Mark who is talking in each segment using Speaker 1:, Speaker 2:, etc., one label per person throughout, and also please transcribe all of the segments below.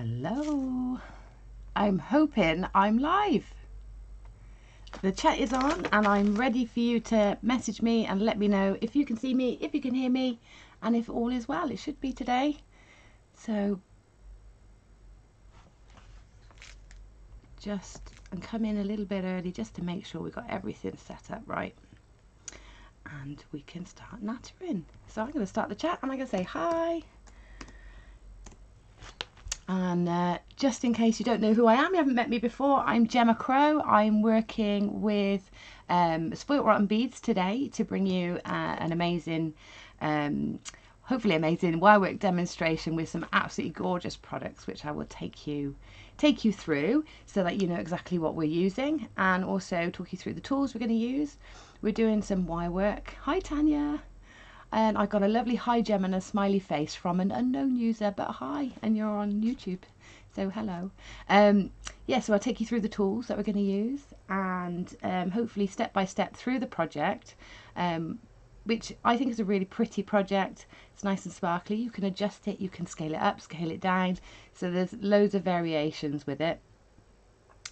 Speaker 1: Hello. I'm hoping I'm live. The chat is on and I'm ready for you to message me and let me know if you can see me, if you can hear me, and if all is well. It should be today. So and come in a little bit early just to make sure we got everything set up right. And we can start nattering. So I'm going to start the chat and I'm going to say hi. And just in case you don't know who I am, you haven't met me before, I'm Gemma Crow. I'm working with Spoilt Rotten Beads today to bring you an amazing, hopefully amazing wirework demonstration with some absolutely gorgeous products, which I will take you through so that you know exactly what we're using, and also talk you through the tools we're going to use. We're doing some wirework. Hi Tanya. And I got a lovely hi Gem and a smiley face from an unknown user, but hi, and you're on YouTube, so hello. Yeah, so I'll take you through the tools that we're going to use, and hopefully step by step through the project, which I think is a really pretty project. It's nice and sparkly. You can adjust it, you can scale it up, scale it down, so there's loads of variations with it.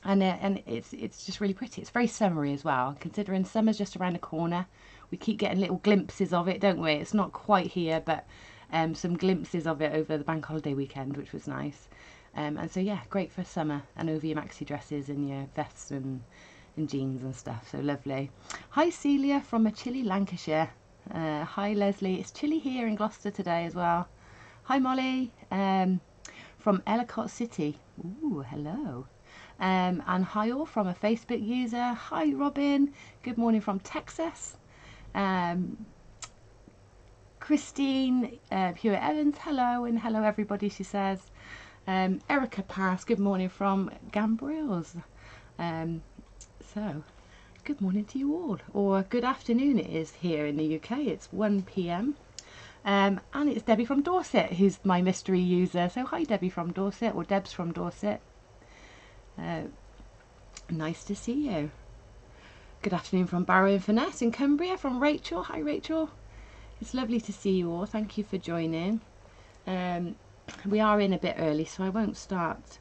Speaker 1: And it's just really pretty. It's very summery as well, considering summer's just around the corner. We keep getting little glimpses of it, don't we? It's not quite here, but some glimpses of it over the bank holiday weekend, which was nice. And so yeah, great for summer and over your maxi dresses and your vests and jeans and stuff. So lovely. Hi Celia from a chilly Lancashire. Hi Leslie. It's chilly here in Gloucester today as well. Hi Molly from Ellicott City. Ooh, hello. And hi all from a Facebook user. Hi Robin. Good morning from Texas. Christine Hewitt Evans, hello, and hello everybody, she says. Erica Pass, good morning from Gambrils. So good morning to you all, or good afternoon it is here in the UK. It's 1 p.m. And it's Debbie from Dorset who's my mystery user. So hi Debbie from Dorset, or Debs from Dorset. Nice to see you. Good afternoon from Barrow and Finesse in Cumbria, from Rachel. Hi Rachel. It's lovely to see you all. Thank you for joining. We are in a bit early, so I won't start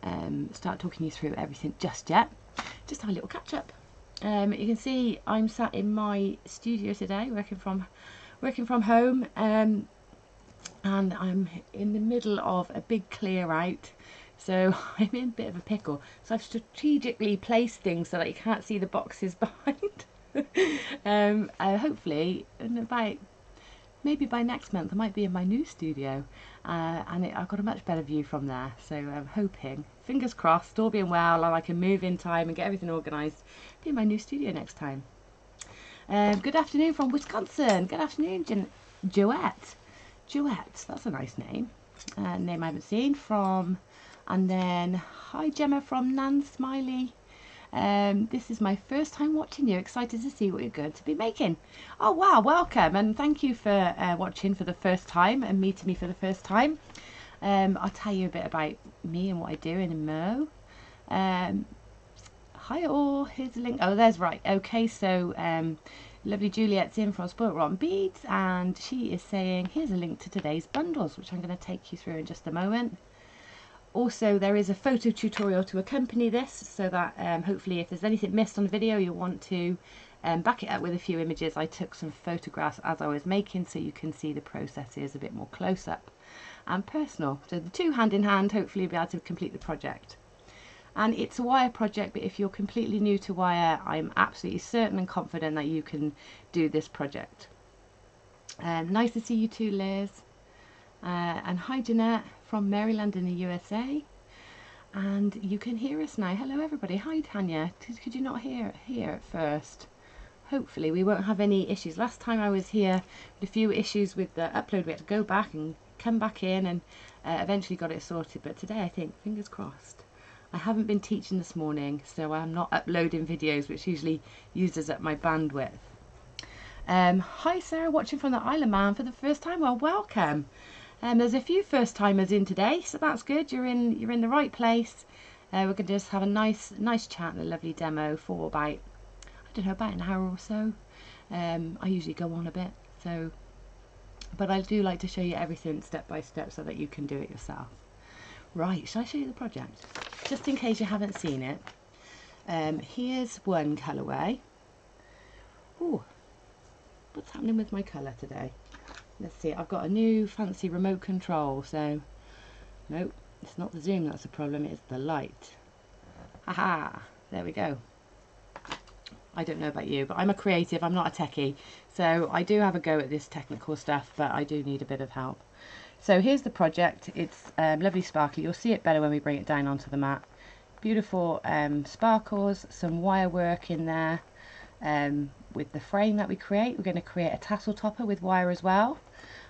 Speaker 1: talking you through everything just yet. Just have a little catch up. You can see I'm sat in my studio today, working from home, and I'm in the middle of a big clear out. So I'm in a bit of a pickle. So I've strategically placed things so that you can't see the boxes behind. Hopefully, maybe by next month, I might be in my new studio, and I've got a much better view from there. So I'm hoping, fingers crossed, all being well, and I can move in time and get everything organised. Be in my new studio next time. Good afternoon from Wisconsin. Good afternoon, Joette. Joette, that's a nice name. Name I haven't seen from. And then hi Gemma from Nan Smiley. This is my first time watching you. Excited to see what you're going to be making. Oh wow, welcome, and thank you for watching for the first time and meeting me for the first time. I'll tell you a bit about me and what I do in a mo. Hi all, here's a link. Oh, there's right. Okay, so lovely Juliet's in from Spoilt Rotten Beads, and she is saying here's a link to today's bundles, which I'm going to take you through in just a moment. Also, there is a photo tutorial to accompany this, so that hopefully if there's anything missed on the video, you'll want to back it up with a few images. I took some photographs as I was making, so you can see the processes a bit more close up and personal. So the two hand in hand, hopefully you'll be able to complete the project. And it's a wire project, but if you're completely new to wire, I'm absolutely certain and confident that you can do this project. Nice to see you too, Liz. And hi Jeanette from Maryland in the USA, and you can hear us now. Hello everybody. Hi Tanya. Could you not hear at first? Hopefully we won't have any issues. Last time I was here with a few issues with the upload. We had to go back and come back in, and eventually got it sorted, but today I think, fingers crossed. I haven't been teaching this morning, so I'm not uploading videos, which usually uses up my bandwidth. Hi Sarah, watching from the Isle of Man for the first time. Well, welcome. There's a few first timers in today, so that's good. You're in the right place. We're going to just have a nice chat and a lovely demo for about, I don't know, about an hour or so. I usually go on a bit, but I do like to show you everything step by step so that you can do it yourself. Right, shall I show you the project? Just in case you haven't seen it. Here's one colourway. Oh, what's happening with my colour today? Let's see, I've got a new fancy remote control, so nope, it's not the zoom that's the problem, it's the light. Haha, there we go. I don't know about you, but I'm a creative, I'm not a techie, so I do have a go at this technical stuff, but I do need a bit of help. So here's the project. It's lovely sparkly. You'll see it better when we bring it down onto the mat. Beautiful sparkles, some wire work in there. With the frame that we create, we're going to create a tassel topper with wire as well,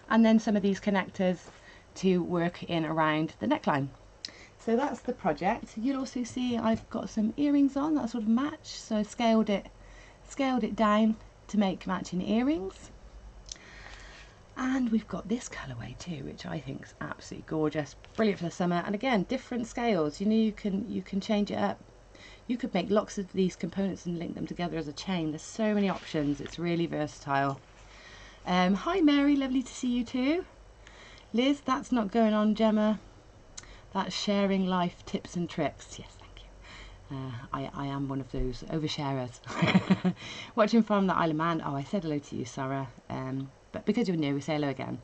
Speaker 1: and then some of these connectors to work in around the neckline. So that's the project. You'll also see I've got some earrings on that sort of match, so I scaled it down to make matching earrings. And we've got this colourway too, which I think is absolutely gorgeous, brilliant for the summer. And again, different scales. You know, you can change it up. You could make lots of these components and link them together as a chain. There's so many options. It's really versatile. Hi Mary, lovely to see you too. Liz, that's not going on, Gemma. That's sharing life tips and tricks. Yes, thank you. I am one of those oversharers. Watching from the Isle of Man. Oh, I said hello to you, Sarah. But because you're new, we say hello again.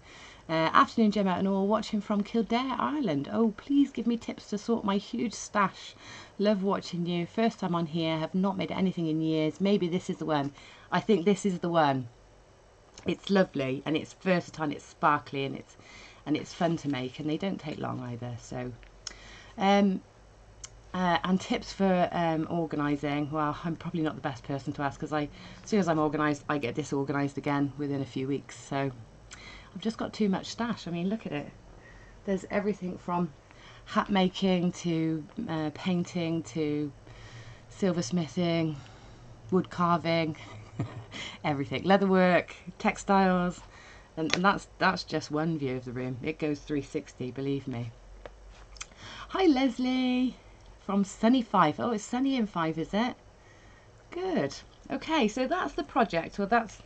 Speaker 1: Afternoon, Gemma and all, watching from Kildare, Ireland. Oh, please give me tips to sort my huge stash. Love watching you. First time on here, have not made anything in years. Maybe this is the one. I think this is the one. It's lovely and it's versatile, it's sparkly, and it's fun to make, and they don't take long either. So, and tips for organising. Well, I'm probably not the best person to ask, because as soon as I'm organised, I get disorganised again within a few weeks. So I've just got too much stash. I mean, look at it. There's everything from hat making to painting to silversmithing, wood carving, everything, leatherwork, textiles, and that's just one view of the room. It goes 360, believe me. Hi Leslie from sunny Fife. Oh, it's sunny in Fife, is it? Good. Okay, so that's the project. Well, that's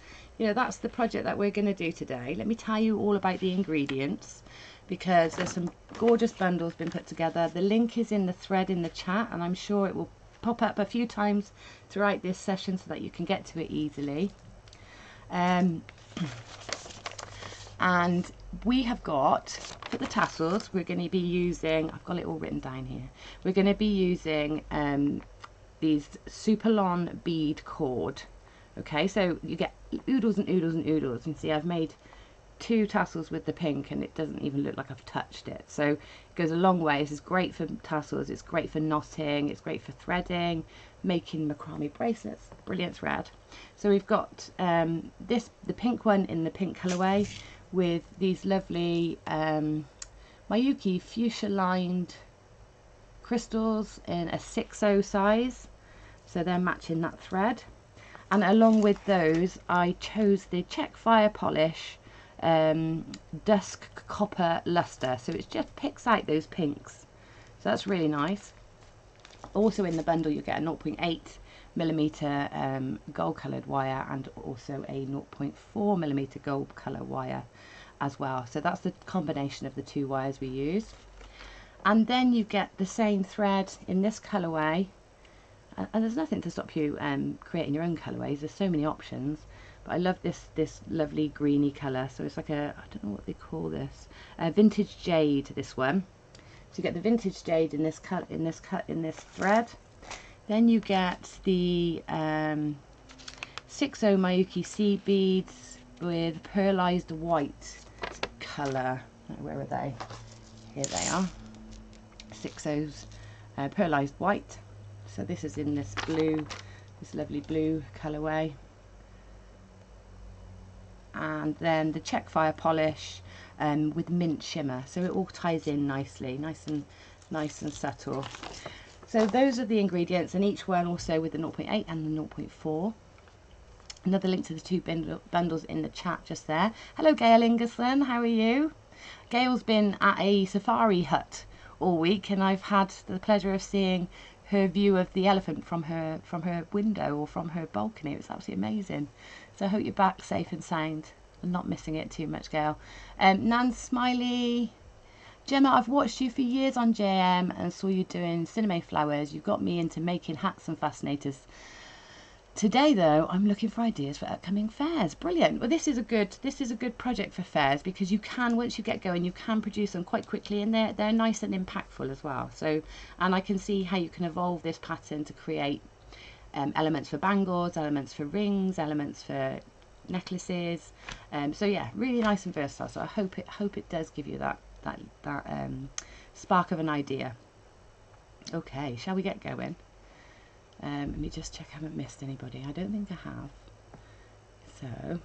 Speaker 1: the project that we're going to do today. Let me tell you all about the ingredients, because there's some gorgeous bundles been put together. The link is in the thread in the chat, and I'm sure it will pop up a few times throughout this session so that you can get to it easily. And we have got, for the tassels, we're going to be using, I've got it all written down here, we're going to be using these Superlon bead cord. Okay, so you get oodles and oodles and oodles. You can see I've made 2 tassels with the pink, and it doesn't even look like I've touched it. So it goes a long way. This is great for tassels, it's great for knotting, it's great for threading, making macrame bracelets. Brilliant thread. So we've got the pink one in the pink colourway, with these lovely Miyuki fuchsia lined crystals in a 6/0 size, so they're matching that thread. And along with those, I chose the Czech Fire Polish Dusk Copper Luster, so it just picks out those pinks, so that's really nice. Also in the bundle you get a 0.8mm gold coloured wire, and also a 0.4mm gold colour wire as well. So that's the combination of the 2 wires we use. And then you get the same thread in this colourway, and there's nothing to stop you creating your own colourways. There's so many options, but I love this lovely greeny colour. So it's like a, I don't know what they call this, vintage jade, this one. So you get the vintage jade in this thread. Then you get the 6/0 Miyuki seed beads with pearlized white colour. Where are they? Here they are. 6/0s pearlized white. So this is in this blue, this lovely blue colourway. And then the Czech Fire Polish with mint shimmer. So it all ties in nicely, nice and subtle. So those are the ingredients, and each one also with the 0.8 and the 0.4. Another link to the 2 bundles in the chat just there. Hello Gail Ingerson, how are you? Gail's been at a safari hut all week, and I've had the pleasure of seeing her view of the elephant from her window, or from her balcony. It was absolutely amazing. So I hope you're back safe and sound and not missing it too much, Gail. Nan Smiley, Gemma, I've watched you for years on JM and saw you doing cinema flowers. You've got me into making hats and fascinators. Today though, I'm looking for ideas for upcoming fairs. Brilliant. Well, this is a good project for fairs, because you can, once you get going, you can produce them quite quickly, and they're nice and impactful as well. So, and I can see how you can evolve this pattern to create elements for bangles, elements for rings, elements for necklaces. So yeah, really nice and versatile. So I hope it does give you that spark of an idea. Okay, shall we get going? Let me just check I haven't missed anybody. I don't think I have. So,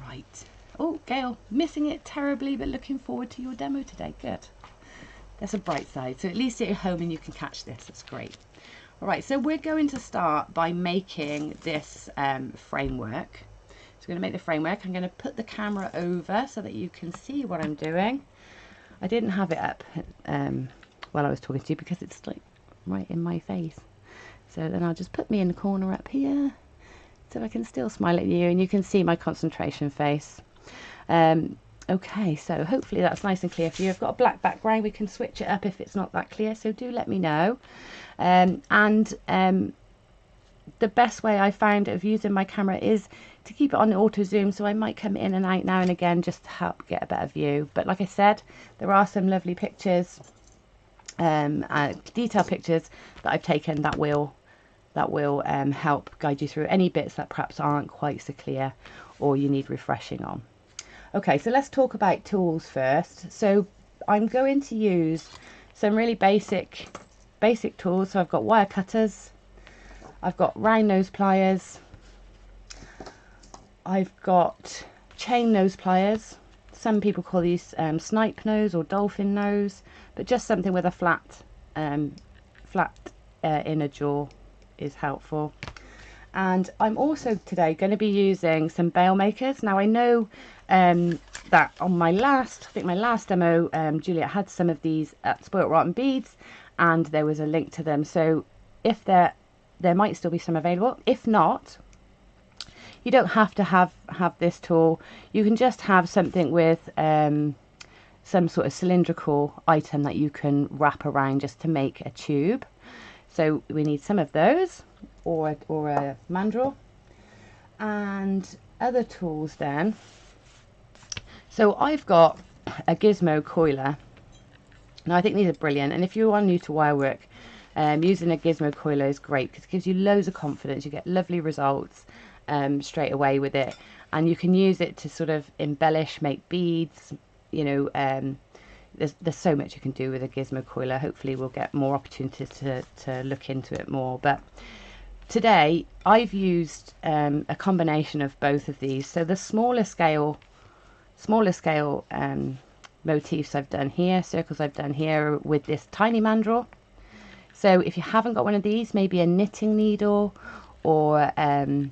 Speaker 1: right. Oh, Gail, missing it terribly, but looking forward to your demo today. Good. That's a bright side. So at least you're at home and you can catch this. That's great. All right, so we're going to start by making this framework. So we're going to make the framework. I'm going to put the camera over so that you can see what I'm doing. I didn't have it up while I was talking to you because it's like right in my face. So then I'll just put me in the corner up here so I can still smile at you and you can see my concentration face. Okay, so hopefully that's nice and clear for you. I've got a black background. We can switch it up if it's not that clear, so do let me know. The best way I found of using my camera is to keep it on auto zoom, so I might come in and out now and again just to help get a better view. But like I said, there are some lovely pictures, detailed pictures that I've taken that will help guide you through any bits that perhaps aren't quite so clear or you need refreshing on. Okay, so let's talk about tools first. So I'm going to use some really basic tools. So I've got wire cutters, I've got round nose pliers, I've got chain nose pliers. Some people call these snipe nose or dolphin nose, but just something with a flat inner jaw is helpful. And I'm also today going to be using some bail makers. Now I know that on my last demo, Juliet had some of these at Spoilt Rotten Beads, and there was a link to them. So if there might still be some available. If not, you don't have to have this tool. You can just have something with some sort of cylindrical item that you can wrap around just to make a tube. So we need some of those, or a mandrel, and other tools then. So I've got a Gizmo Coiler. Now I think these are brilliant, and if you are new to wire work, using a Gizmo Coiler is great because it gives you loads of confidence. You get lovely results straight away with it, and you can use it to sort of embellish, make beads. You know, there's so much you can do with a Gizmo Coiler. Hopefully we'll get more opportunities to look into it more, but today I've used a combination of both of these. So the smaller scale motifs I've done here, circles I've done here with this tiny mandrel. So if you haven't got one of these, maybe a knitting needle or a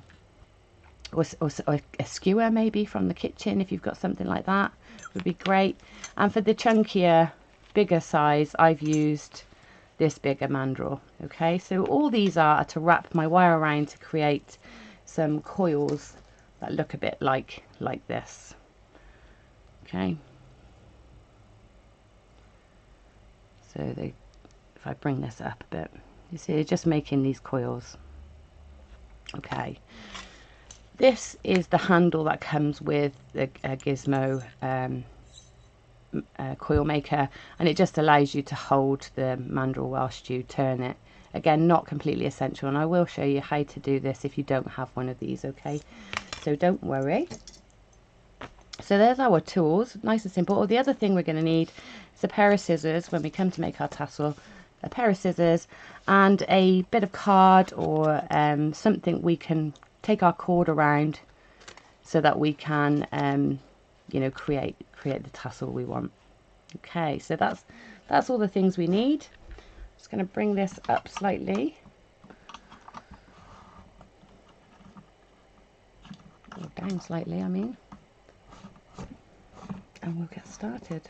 Speaker 1: skewer maybe from the kitchen, if you've got something like that, would be great. And for the chunkier, bigger size, I've used this bigger mandrel. Okay, so all these are to wrap my wire around to create some coils that look a bit like this. Okay, so if I bring this up a bit, you see, just making these coils. Okay, this is the handle that comes with the Gizmo coil maker, and it just allows you to hold the mandrel whilst you turn it. Again, not completely essential, and I will show you how to do this if you don't have one of these. Okay, so don't worry. So there's our tools, nice and simple. Oh, the other thing we're going to need is a pair of scissors when we come to make our tassel, a pair of scissors and a bit of card or something we can take our cord around so that we can you know, create the tassel we want. Okay, so that's all the things we need. Just going to bring this up slightly, or down slightly, I mean, and we'll get started.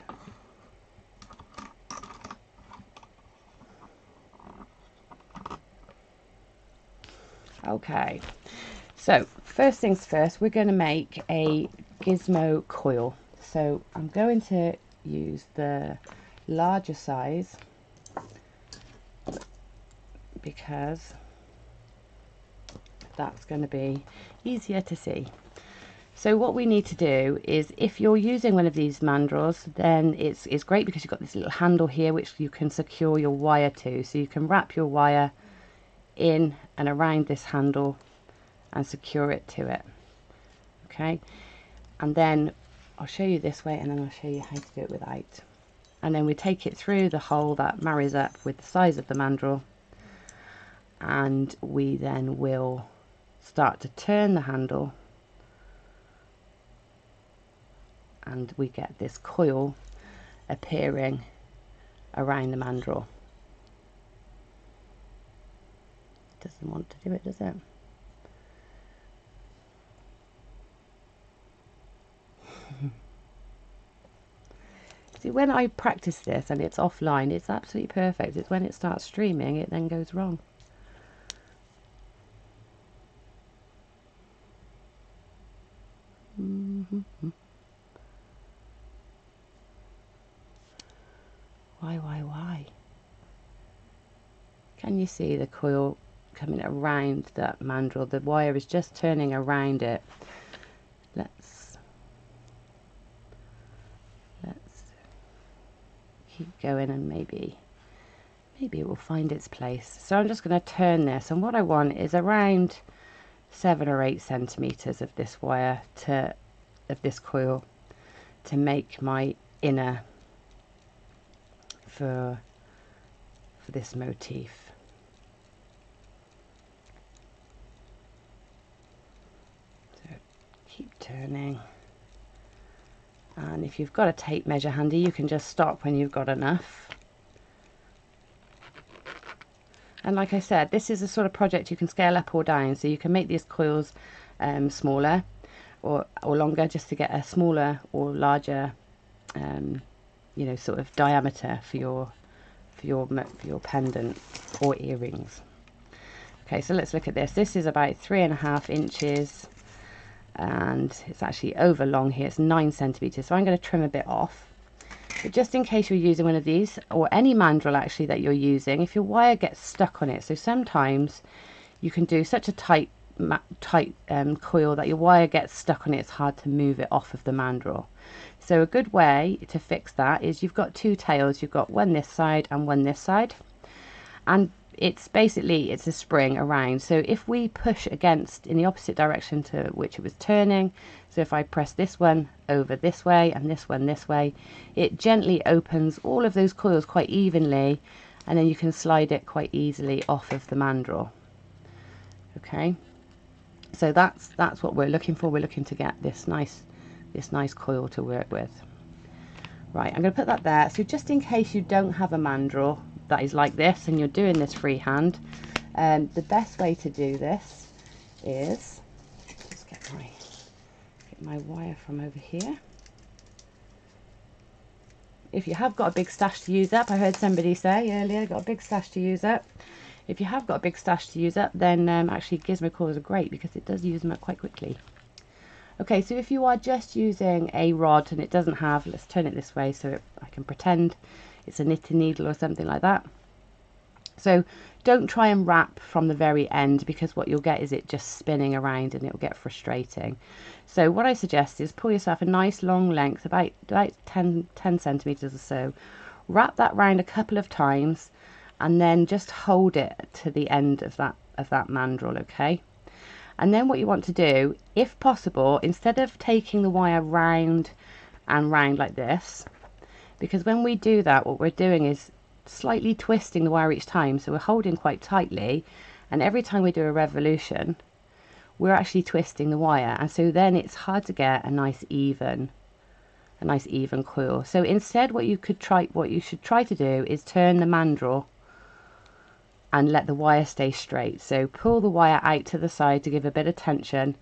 Speaker 1: Okay, so first things first, we're going to make a Gizmo coil. So I'm going to use the larger size because that's going to be easier to see. So what we need to do is, if you're using one of these mandrels, then it's great because you've got this little handle here which you can secure your wire to. So you can wrap your wire in and around this handle and secure it to it. Okay, and then I'll show you this way and then I'll show you how to do it without. And then we take it through the hole that marries up with the size of the mandrel, and we then will start to turn the handle, and we get this coil appearing around the mandrel. Doesn't want to do it, does it? See, when I practice this and it's offline, it's absolutely perfect. It's when it starts streaming, it then goes wrong. Why? Can you see the coil coming around that mandrel? The wire is just turning around it. Let's keep going, and maybe it will find its place. So I'm just going to turn this, and what I want is around 7 or 8 centimeters of this wire of this coil to make my inner for this motif. So keep turning, and if you've got a tape measure handy, you can just stop when you've got enough. And like I said, this is a sort of project you can scale up or down, so you can make these coils smaller or longer, just to get a smaller or larger you know, sort of diameter for your pendant or earrings. Okay, so let's look at this. This is about 3.5 inches, and it's actually over long here. It's 9 centimeters, so I'm going to trim a bit off. But just in case you're using one of these, or any mandrel actually that you're using, if your wire gets stuck on it, so sometimes you can do such a tight coil that your wire gets stuck on it, it's hard to move it off of the mandrel. So a good way to fix that is, you've got 2 tails, you've got one this side and one this side, and it's a spring around. So if we push against in the opposite direction to which it was turning, so if I press this one over this way and this one this way, it gently opens all of those coils quite evenly, and then you can slide it quite easily off of the mandrel. Okay, so that's what we're looking for. We're looking to get this nice coil to work with. Right, I'm going to put that there. So just in case you don't have a mandrel that is like this and you're doing this freehand, the best way to do this is just get my wire from over here. If you have got a big stash to use up, I heard somebody say earlier, got a big stash to use up. If you have got a big stash to use up, then actually Gizmo Coils are great because it does use them up quite quickly. Okay, so if you are just using a rod and it doesn't have, let's turn it this way so I can pretend it's a knitting needle or something like that. So don't try and wrap from the very end, because what you'll get is it just spinning around and it'll get frustrating. So what I suggest is pull yourself a nice long length, about 10 centimeters or so, wrap that round a couple of times, and then just hold it to the end of that mandrel. Okay, and then what you want to do, if possible, instead of taking the wire round and round like this, because when we do that, what we're doing is slightly twisting the wire each time, so we're holding quite tightly, and every time we do a revolution we're actually twisting the wire, and so then it's hard to get a nice even coil. So instead what you should try to do is turn the mandrel and let the wire stay straight. So pull the wire out to the side to give a bit of tension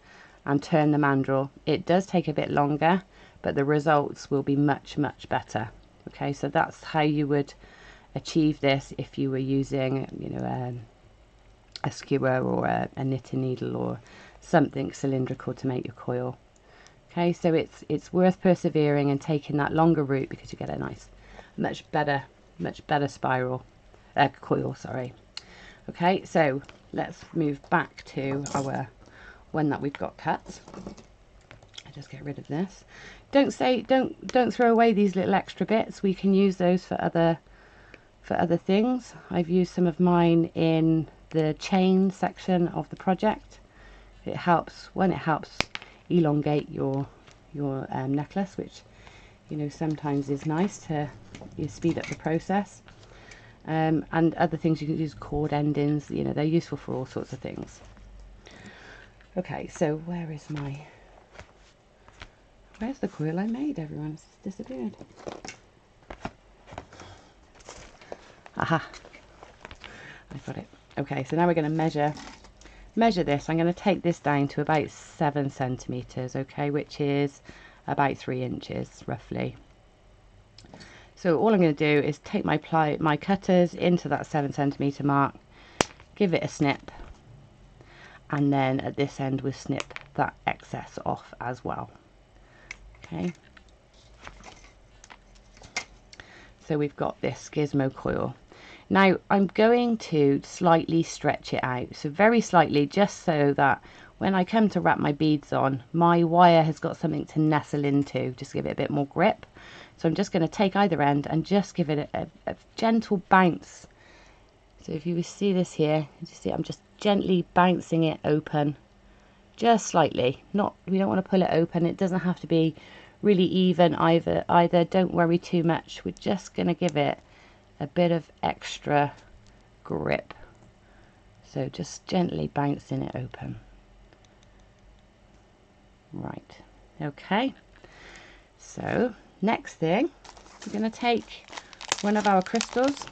Speaker 1: and turn the mandrel. It does take a bit longer, but the results will be much better. Okay, so that's how you would achieve this if you were using, you know, a skewer or a knitting needle or something cylindrical to make your coil. Okay, so it's worth persevering and taking that longer route because you get a nice, much better spiral, coil, sorry. Okay, so let's move back to our one that we've got cut. I'll just get rid of this. Don't throw away these little extra bits. We can use those for other things. I've used some of mine in the chain section of the project. It helps elongate your necklace, which, you know, sometimes is nice to speed up the process. And other things you can use, cord endings, you know, they're useful for all sorts of things. Okay, so where's the coil I made? Everyone's disappeared. Aha, I've got it. Okay, so now we're going to measure this. I'm going to take this down to about 7 centimeters, okay, which is about 3 inches roughly. So all I'm going to do is take my cutters into that 7 centimeter mark, give it a snip, and then at this end we'll snip that excess off as well. Okay, so we've got this Gizmo coil. Now I'm going to slightly stretch it out, so very slightly, just so that when I come to wrap my beads on, my wire has got something to nestle into, just give it a bit more grip. So I'm just going to take either end and just give it a gentle bounce. So if you see this here, you see I'm just gently bouncing it open, just slightly. We don't want to pull it open. It doesn't have to be really even either. Don't worry too much. We're just going to give it a bit of extra grip. So just gently bouncing it open. Right. Okay. So next thing, we're going to take one of our crystals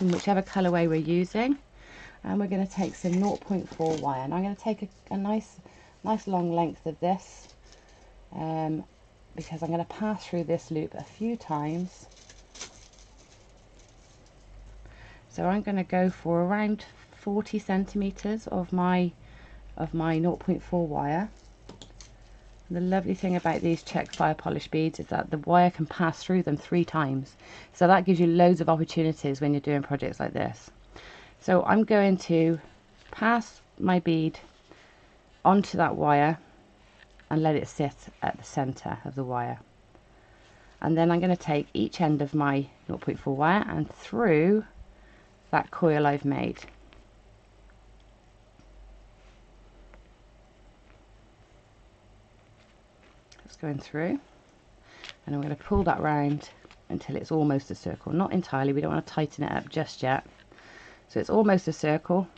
Speaker 1: in whichever colorway we're using, and we're going to take some 0.4 wire. And I'm going to take a nice long length of this, because I'm going to pass through this loop a few times. So I'm going to go for around 40 centimeters of my 0.4 wire. The lovely thing about these check fire polish beads is that the wire can pass through them 3 times. So that gives you loads of opportunities when you're doing projects like this. So I'm going to pass my bead onto that wire and let it sit at the center of the wire. And then I'm going to take each end of my 0.4 wire and through that coil I've made. Going through, and I'm going to pull that round until it's almost a circle. Not entirely, we don't want to tighten it up just yet. So it's almost a circle,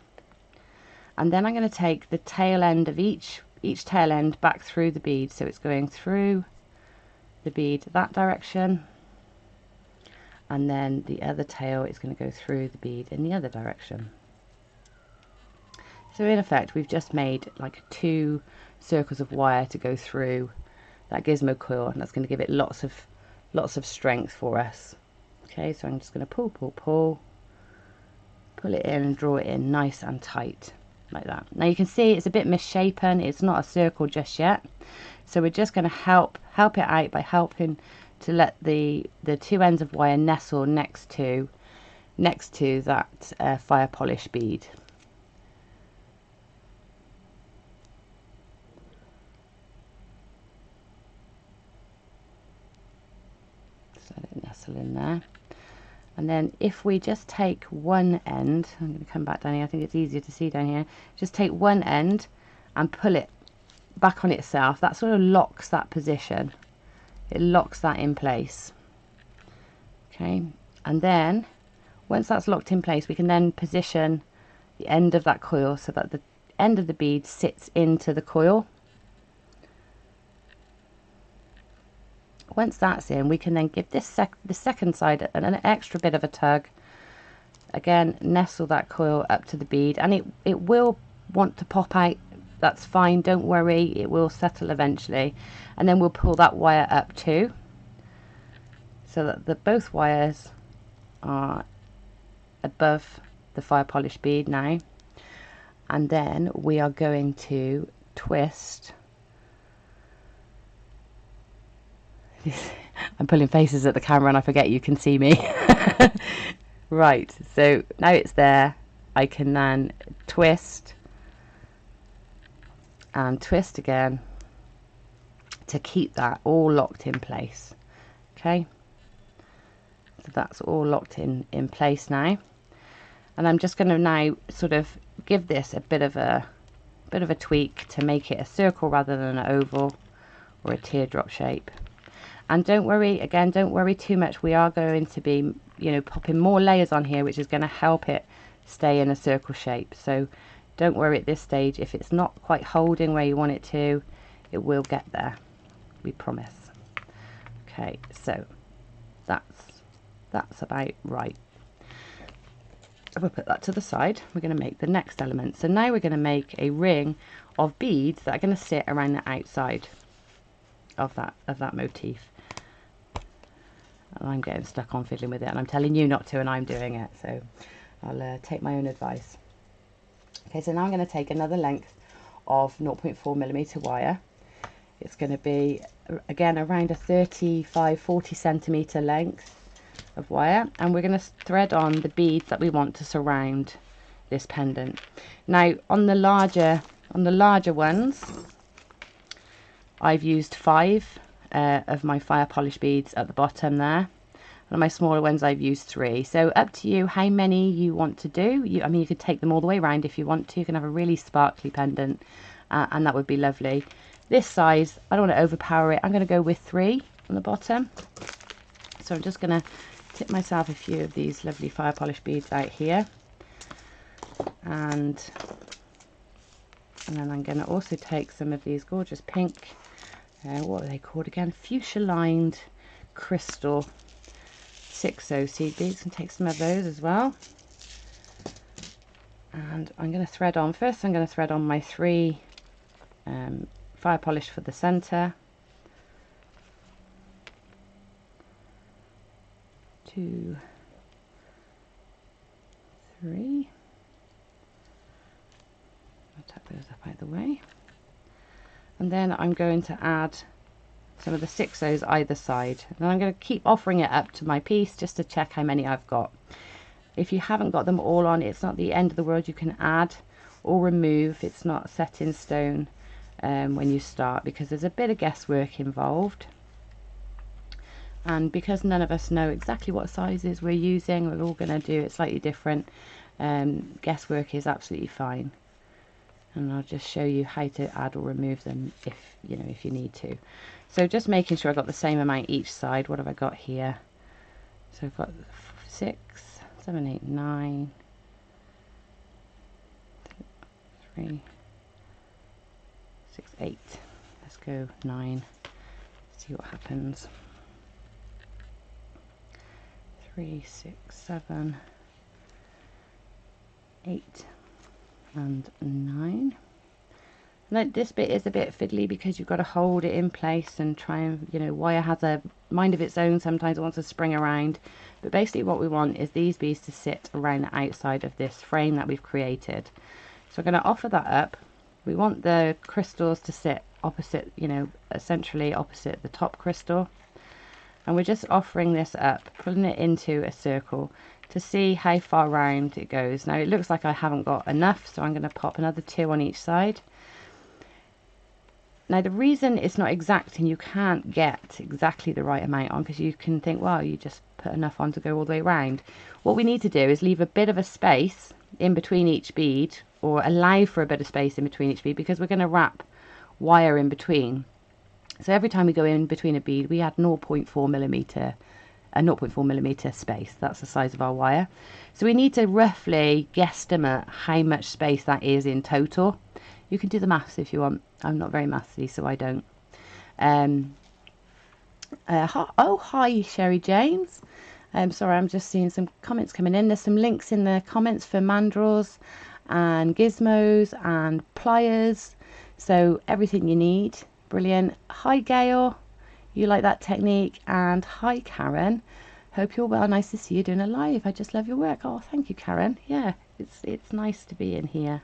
Speaker 1: and then I'm going to take the tail end of each tail end back through the bead, so it's going through the bead that direction, and then the other tail is going to go through the bead in the other direction. So in effect we've just made like 2 circles of wire to go through that Gizmo coil, and that's going to give it lots of strength for us. Okay, so I'm just going to pull it in and draw it in nice and tight like that. Now you can see it's a bit misshapen, it's not a circle just yet, so we're just going to help it out by helping to let the 2 ends of wire nestle next to that fire polish bead. Let it nestle in there, and then if we just take one end, I'm going to come back down here, I think it's easier to see down here, just take one end and pull it back on itself. That sort of locks that position, it locks that in place. Okay, and then once that's locked in place, we can then position the end of that coil so that the end of the bead sits into the coil. Once that's in, we can then give the second side an extra bit of a tug. Again, nestle that coil up to the bead, and it will want to pop out. That's fine, don't worry, it will settle eventually. And then we'll pull that wire up too, so that both wires are above the fire polish bead now. And then we are going to twist I'm pulling faces at the camera and I forget you can see me. Right, so now it's there. I can then twist and twist again to keep that all locked in place. Okay, so that's all locked in place now, and I'm just going to now sort of give this a bit of a tweak to make it a circle rather than an oval or a teardrop shape. And don't worry, again, don't worry too much. We are going to be, you know, popping more layers on here, which is going to help it stay in a circle shape. So don't worry at this stage. If it's not quite holding where you want it to, it will get there. We promise. Okay, so that's about right. We'll put that to the side. We're going to make the next element. So now we're going to make a ring of beads that are going to sit around the outside of that motif. And I'm getting stuck on fiddling with it, and I'm telling you not to, and I'm doing it, so I'll take my own advice. Okay, so now I'm going to take another length of 0.4mm wire. It's going to be again around a 35-40 centimeter length of wire, and we're going to thread on the beads that we want to surround this pendant. Now on the larger ones, I've used 5 of my fire polish beads at the bottom there, and on my smaller ones I've used 3. So up to you how many you want to do. I mean, you could take them all the way around if you want to. You can have a really sparkly pendant, and that would be lovely. This size, I don't want to overpower it. I'm going to go with 3 on the bottom. So I'm just going to tip myself a few of these lovely fire polish beads out here, and then I'm going to also take some of these gorgeous pink, what are they called again? Fuchsia lined crystal 6/0 seed beads, and take some of those as well. And I'm going to thread on, first I'm going to thread on my 3 fire polish for the center, 2, 3. I'll tuck those up out the way, and then I'm going to add some of the 6/0s either side, and I'm going to keep offering it up to my piece just to check how many I've got. If you haven't got them all on, it's not the end of the world. You can add or remove. It's not set in stone when you start, because there's a bit of guesswork involved, and because none of us know exactly what sizes we're using, we're all going to do it slightly different. Guesswork is absolutely fine, and I'll just show you how to add or remove them if you need to. So just making sure I've got the same amount each side. What have I got here? So I've got 6, 7, 8, 9, 3, 6, 8. Let's go 9. See what happens. 3, 6, 7, 8, and 9. And this bit is a bit fiddly because you've got to hold it in place and try and, wire has a mind of its own. Sometimes it wants to spring around, but basically what we want is these beads to sit around the outside of this frame that we've created. So we're going to offer that up. We want the crystals to sit opposite, essentially opposite the top crystal, and we're just offering this up, pulling it into a circle to see how far round it goes. Now it looks like I haven't got enough, so I'm going to pop another 2 on each side. Now the reason it's not exact and you can't get exactly the right amount on, because you can think, well, you just put enough on to go all the way around. What we need to do is leave a bit of a space in between each bead, or allow for a bit of space in between each bead, because we're going to wrap wire in between. So every time we go in between a bead, we add 0.4mm space. That's the size of our wire. So we need to roughly guesstimate how much space that is in total. You can do the maths if you want. I'm not very mathsy, so I don't. Hi Sherry James. Sorry, I'm just seeing some comments coming in. There's some links in the comments for mandrels and gizmos and pliers, so everything you need. Brilliant. Hi Gail, you like that technique? And hi Karen, hope you're well. Nice to see you doing a live. I just love your work. Oh, thank you, Karen. Yeah, it's nice to be in here.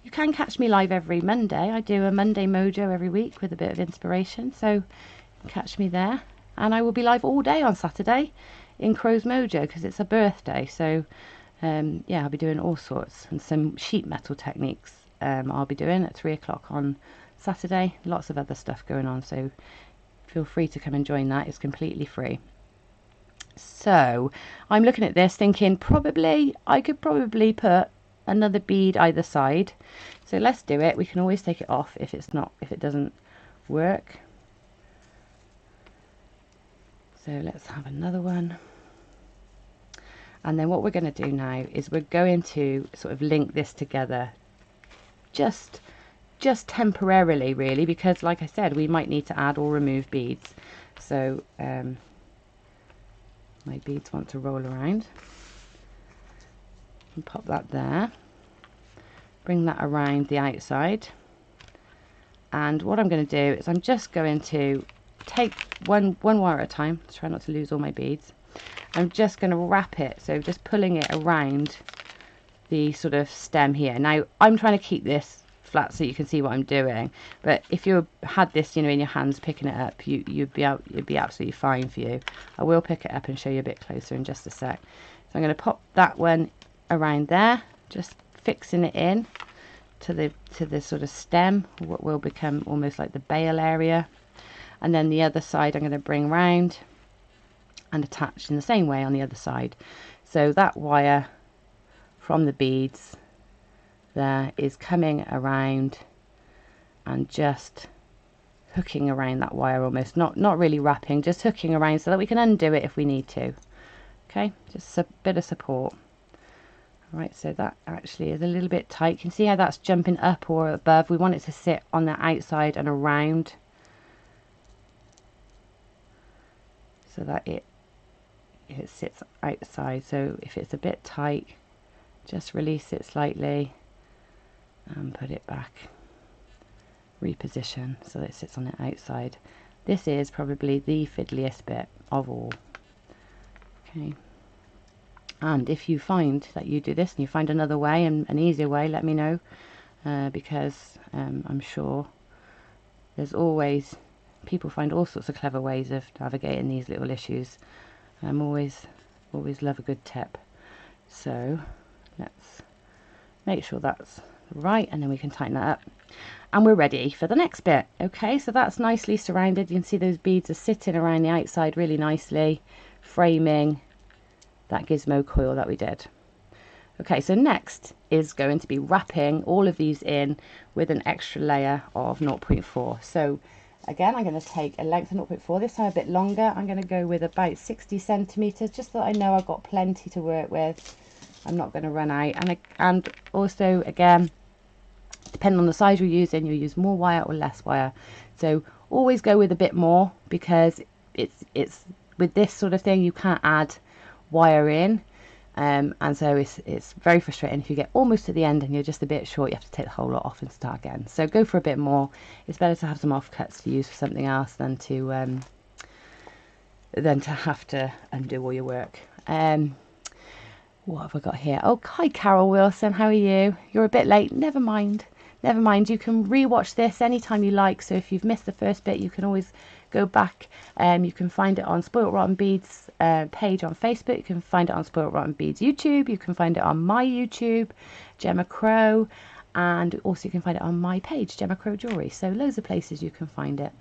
Speaker 1: You can catch me live every Monday. I do a Monday mojo every week with a bit of inspiration, so you can catch me there. and I will be live all day on Saturday in Crow's Mojo because it's a birthday. So yeah, I'll be doing all sorts, and some sheet metal techniques I'll be doing at 3 o'clock on Saturday. Lots of other stuff going on, so feel free to come and join that. It's completely free. So I'm looking at this thinking I could probably put another bead either side. So let's do it. We can always take it off if it doesn't work. So let's have another one. And then what we're going to do now is we're going to sort of link this together just temporarily, really, because like I said, we might need to add or remove beads. So my beads want to roll around, and pop that there, bring that around the outside, and what I'm going to do is I'm just going to take one wire at a time, try not to lose all my beads. I'm just going to wrap it, so just pulling it around the sort of stem here. Now I'm trying to keep this flat so you can see what I'm doing, but if you had this, you know, in your hands picking it up, it'd be absolutely fine for you. I will pick it up and show you a bit closer in just a sec. So I'm going to pop that one around there, just fixing it in to the sort of stem, what will become almost like the bail area, and then the other side I'm going to bring round and attach in the same way on the other side. So that wire from the beads there is coming around and just hooking around that wire, almost not really wrapping, just hooking around so that we can undo it if we need to. Okay, just a bit of support. All right, so that actually is a little bit tight. You can see how that's jumping up or above. We want it to sit on the outside and around so that it sits outside. So if it's a bit tight, just release it slightly and put it back, reposition so that it sits on the outside. This is probably the fiddliest bit of all. Okay, and if you find that you do this and you find another way and an easier way, let me know, because I'm sure there's always people find all sorts of clever ways of navigating these little issues. I'm always love a good tip. So let's make sure that's right, and then we can tighten that up, and we're ready for the next bit. Okay, so that's nicely surrounded. You can see those beads are sitting around the outside really nicely, framing that gizmo coil that we did. Okay, so next is going to be wrapping all of these in with an extra layer of 0.4. So again, I'm going to take a length of 0.4, this time a bit longer. I'm going to go with about 60 centimeters, just so that I know I've got plenty to work with. I'm not going to run out. And also, again, depending on the size you're using, you'll use more wire or less wire. So always go with a bit more, because it's with this sort of thing, you can't add wire in. And so it's very frustrating if you get almost to the end and you're just a bit short. You have to take the whole lot off and start again. So go for a bit more. It's better to have some offcuts to use for something else than to have to undo all your work. What have I got here? Oh, hi Carol Wilson, how are you? You're a bit late. Never mind. You can rewatch this anytime you like. So if you've missed the first bit, you can always go back. You can find it on Spoilt Rotten Beads page on Facebook. You can find it on Spoilt Rotten Beads YouTube. You can find it on my YouTube, Gemma Crow, and also you can find it on my page, Gemma Crow Jewelry. So loads of places you can find it.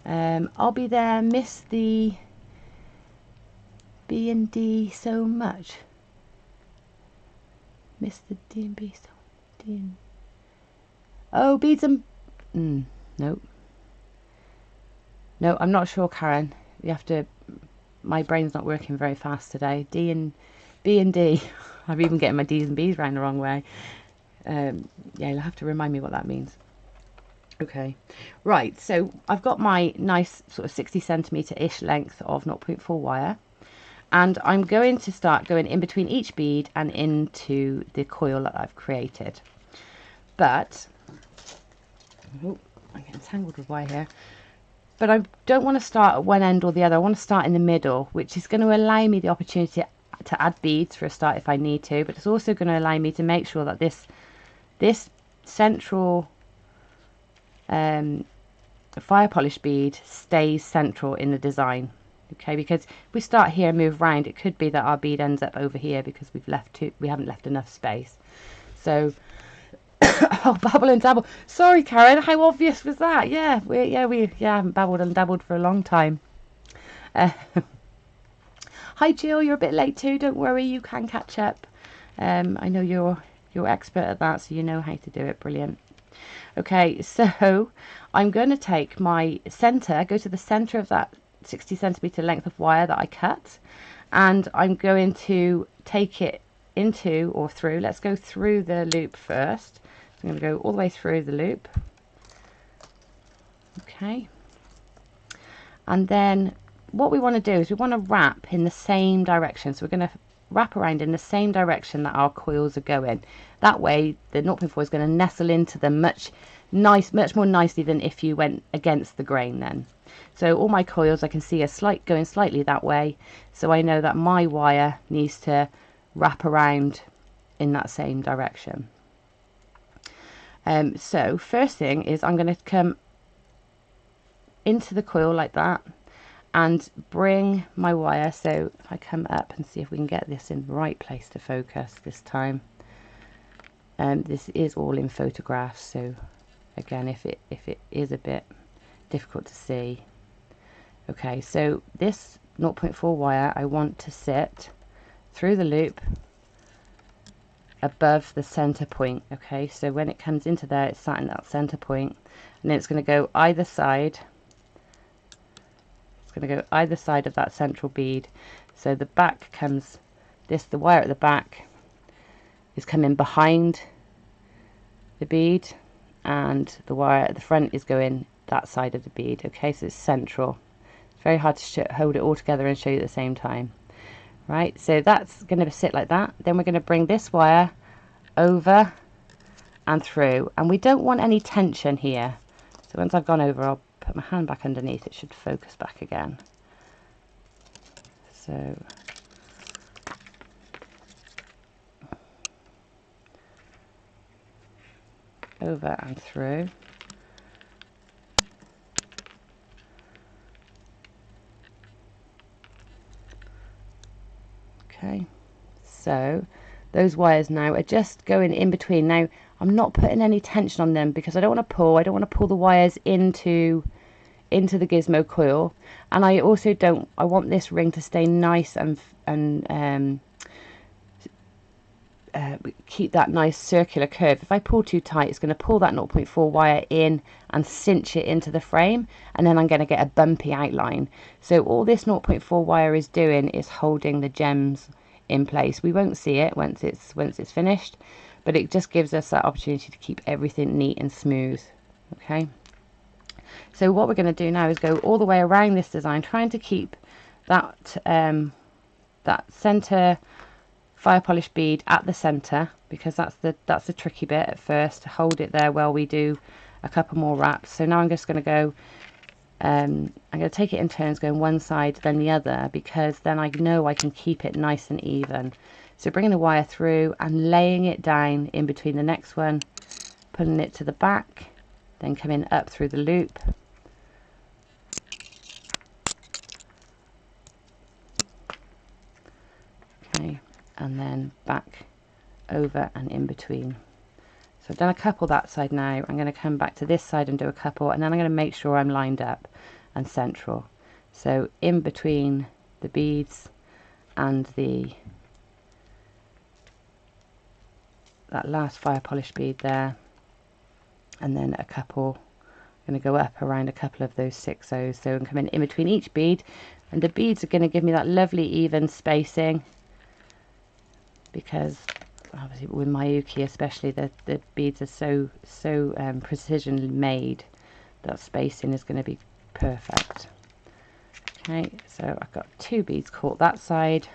Speaker 1: I'll be there. Miss the B&D so much. Miss the D&B so D and oh, beads and nope. No, I'm not sure, Karen. You have to. My brain's not working very fast today. B&D. I'm even getting my D's and B's round the wrong way. Yeah, you'll have to remind me what that means. Okay, right. So I've got my nice sort of 60 centimeter ish length of 0.4 wire, and I'm going to start going in between each bead and into the coil that I've created. But oh, I'm getting tangled with wire here. But I don't want to start at one end or the other. I want to start in the middle, which is going to allow me the opportunity to add beads for a start if I need to. But it's also going to allow me to make sure that this central fire polish bead stays central in the design. Okay, because if we start here and move around, it could be that our bead ends up over here because we haven't left enough space. So oh, babble and dabble. Sorry, Karen, how obvious was that? Yeah, we haven't babbled and dabbled for a long time. Hi Jill, you're a bit late too. Don't worry, you can catch up. I know you're expert at that, so you know how to do it. Brilliant. Okay, so I'm going to take my center, go to the center of that 60 centimeter length of wire that I cut, and I'm going to take it into or through. Let's go through the loop first. So I'm going to go all the way through the loop. Okay, and then what we want to do is we want to wrap in the same direction. So we're going to wrap around in the same direction that our coils are going. That way the 0.4 is going to nestle into them much more nicely than if you went against the grain then. So all my coils I can see are going slightly that way, so I know that my wire needs to wrap around in that same direction. So first thing is I'm going to come into the coil like that and bring my wire. So if I come up and see if we can get this in the right place to focus this time. This is all in photographs, so again, if it is a bit difficult to see. Okay, so this 0.4 wire I want to sit through the loop above the center point. Okay, so when it comes into there, it's sat in that center point, and then it's going to go either side. It's going to go either side of that central bead. So the back comes, the wire at the back is coming behind the bead, and the wire at the front is going that side of the bead. Okay, so it's central. It's very hard to hold it all together and show you at the same time. Right, so that's going to sit like that. Then we're going to bring this wire over and through, and we don't want any tension here. So once I've gone over, I'll put my hand back underneath. It should focus back again. So over and through. Okay, so those wires now are just going in between. Now I'm not putting any tension on them because I don't want to pull the wires into the Gizmo coil, and I also I want this ring to stay nice and keep that nice circular curve. If I pull too tight, it's going to pull that 0.4 wire in and cinch it into the frame, and then I'm going to get a bumpy outline. So all this 0.4 wire is doing is holding the gems in place. We won't see it once it's finished, but it just gives us that opportunity to keep everything neat and smooth. Okay, so what we're going to do now is go all the way around this design, trying to keep that that center fire polish bead at the center, because that's the tricky bit at first, to hold it there while we do a couple more wraps. So now I'm just going to go I'm going to take it in turns, going one side then the other, because then I know I can keep it nice and even. So bringing the wire through and laying it down in between the next one, pulling it to the back, then coming up through the loop, okay, and then back over and in between. So I've done a couple that side now. I'm going to come back to this side and do a couple, and then I'm going to make sure I'm lined up and central. So in between the beads and that last fire polish bead there, and then a couple. I'm going to go up around a couple of those 6/0s. So I'm coming in between each bead, and the beads are going to give me that lovely even spacing, because obviously with Miyuki especially, the beads are so precision made that spacing is going to be perfect. Okay, so I've got 2 beads caught that side,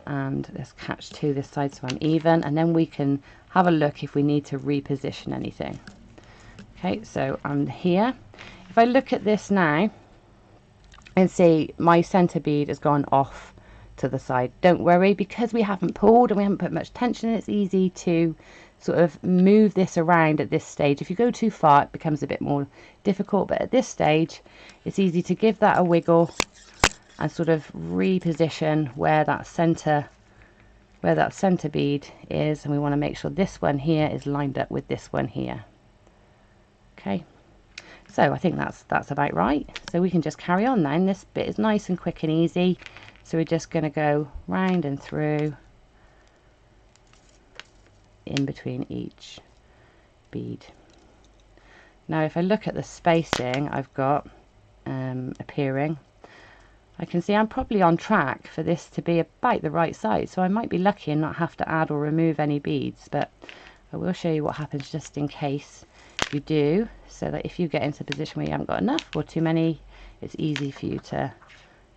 Speaker 1: and let's catch 2 this side so I'm even, and then we can have a look if we need to reposition anything. Okay, so I'm here. If I look at this now and see my center bead has gone off to the side. Don't worry, because we haven't pulled and we haven't put much tension in, it's easy to sort of move this around at this stage. If you go too far, it becomes a bit more difficult, but at this stage it's easy to give that a wiggle and sort of reposition where that center bead is, and we want to make sure this one here is lined up with this one here. Okay, so I think that's about right. So we can just carry on now, and this bit is nice and quick and easy. So we're just going to go round and through in between each bead. Now if I look at the spacing I've got appearing, I can see I'm probably on track for this to be about the right size, so I might be lucky and not have to add or remove any beads, but I will show you what happens just in case you do, so that if you get into a position where you haven't got enough or too many, it's easy for you to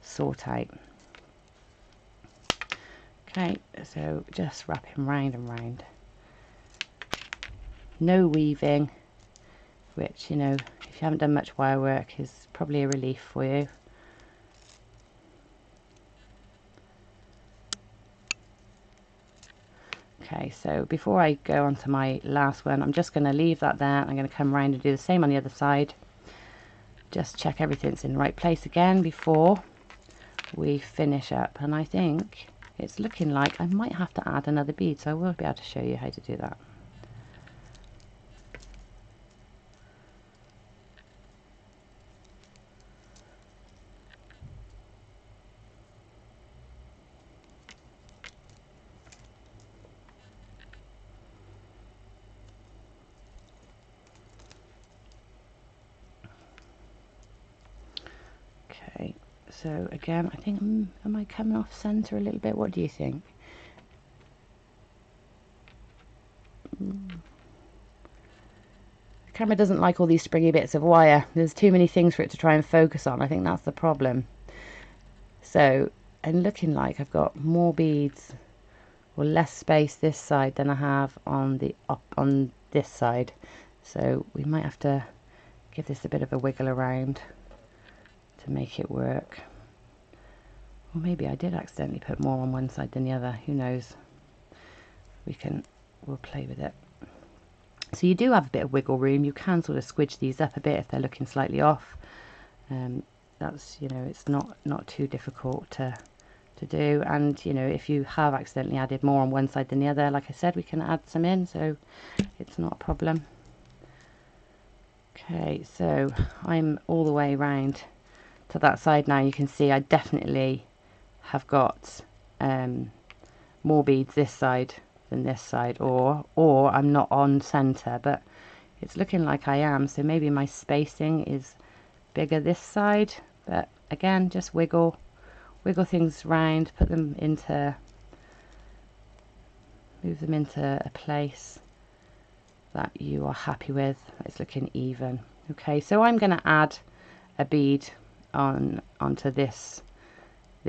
Speaker 1: sort out. Okay, so just wrapping round and round. No weaving, which, you know, if you haven't done much wire work, is probably a relief for you. Okay, so before I go on to my last one, I'm just going to leave that there. I'm going to come around and do the same on the other side. Just check everything's in the right place again before we finish up. And I think it's looking like I might have to add another bead, so I will be able to show you how to do that. Okay, so again, I think, am I coming off center a little bit? What do you think? The camera doesn't like all these springy bits of wire. There's too many things for it to try and focus on. I think that's the problem. So, and looking like I've got more beads or less space this side than I have on the on this side. So we might have to give this a bit of a wiggle around to make it work. Or maybe I did accidentally put more on one side than the other, who knows. We'll play with it. So you do have a bit of wiggle room. You can sort of squidge these up a bit if they're looking slightly off. That's, you know, it's not too difficult to do. And, you know, if you have accidentally added more on one side than the other, like I said, we can add some in, so it's not a problem. Okay, so I'm all the way around to that side now. You can see I definitely have got more beads this side than this side, or I'm not on center, but it's looking like I am, so maybe my spacing is bigger this side. But again, just wiggle things around, move them into a place that you are happy with. It's looking even. Okay, so I'm going to add a bead onto this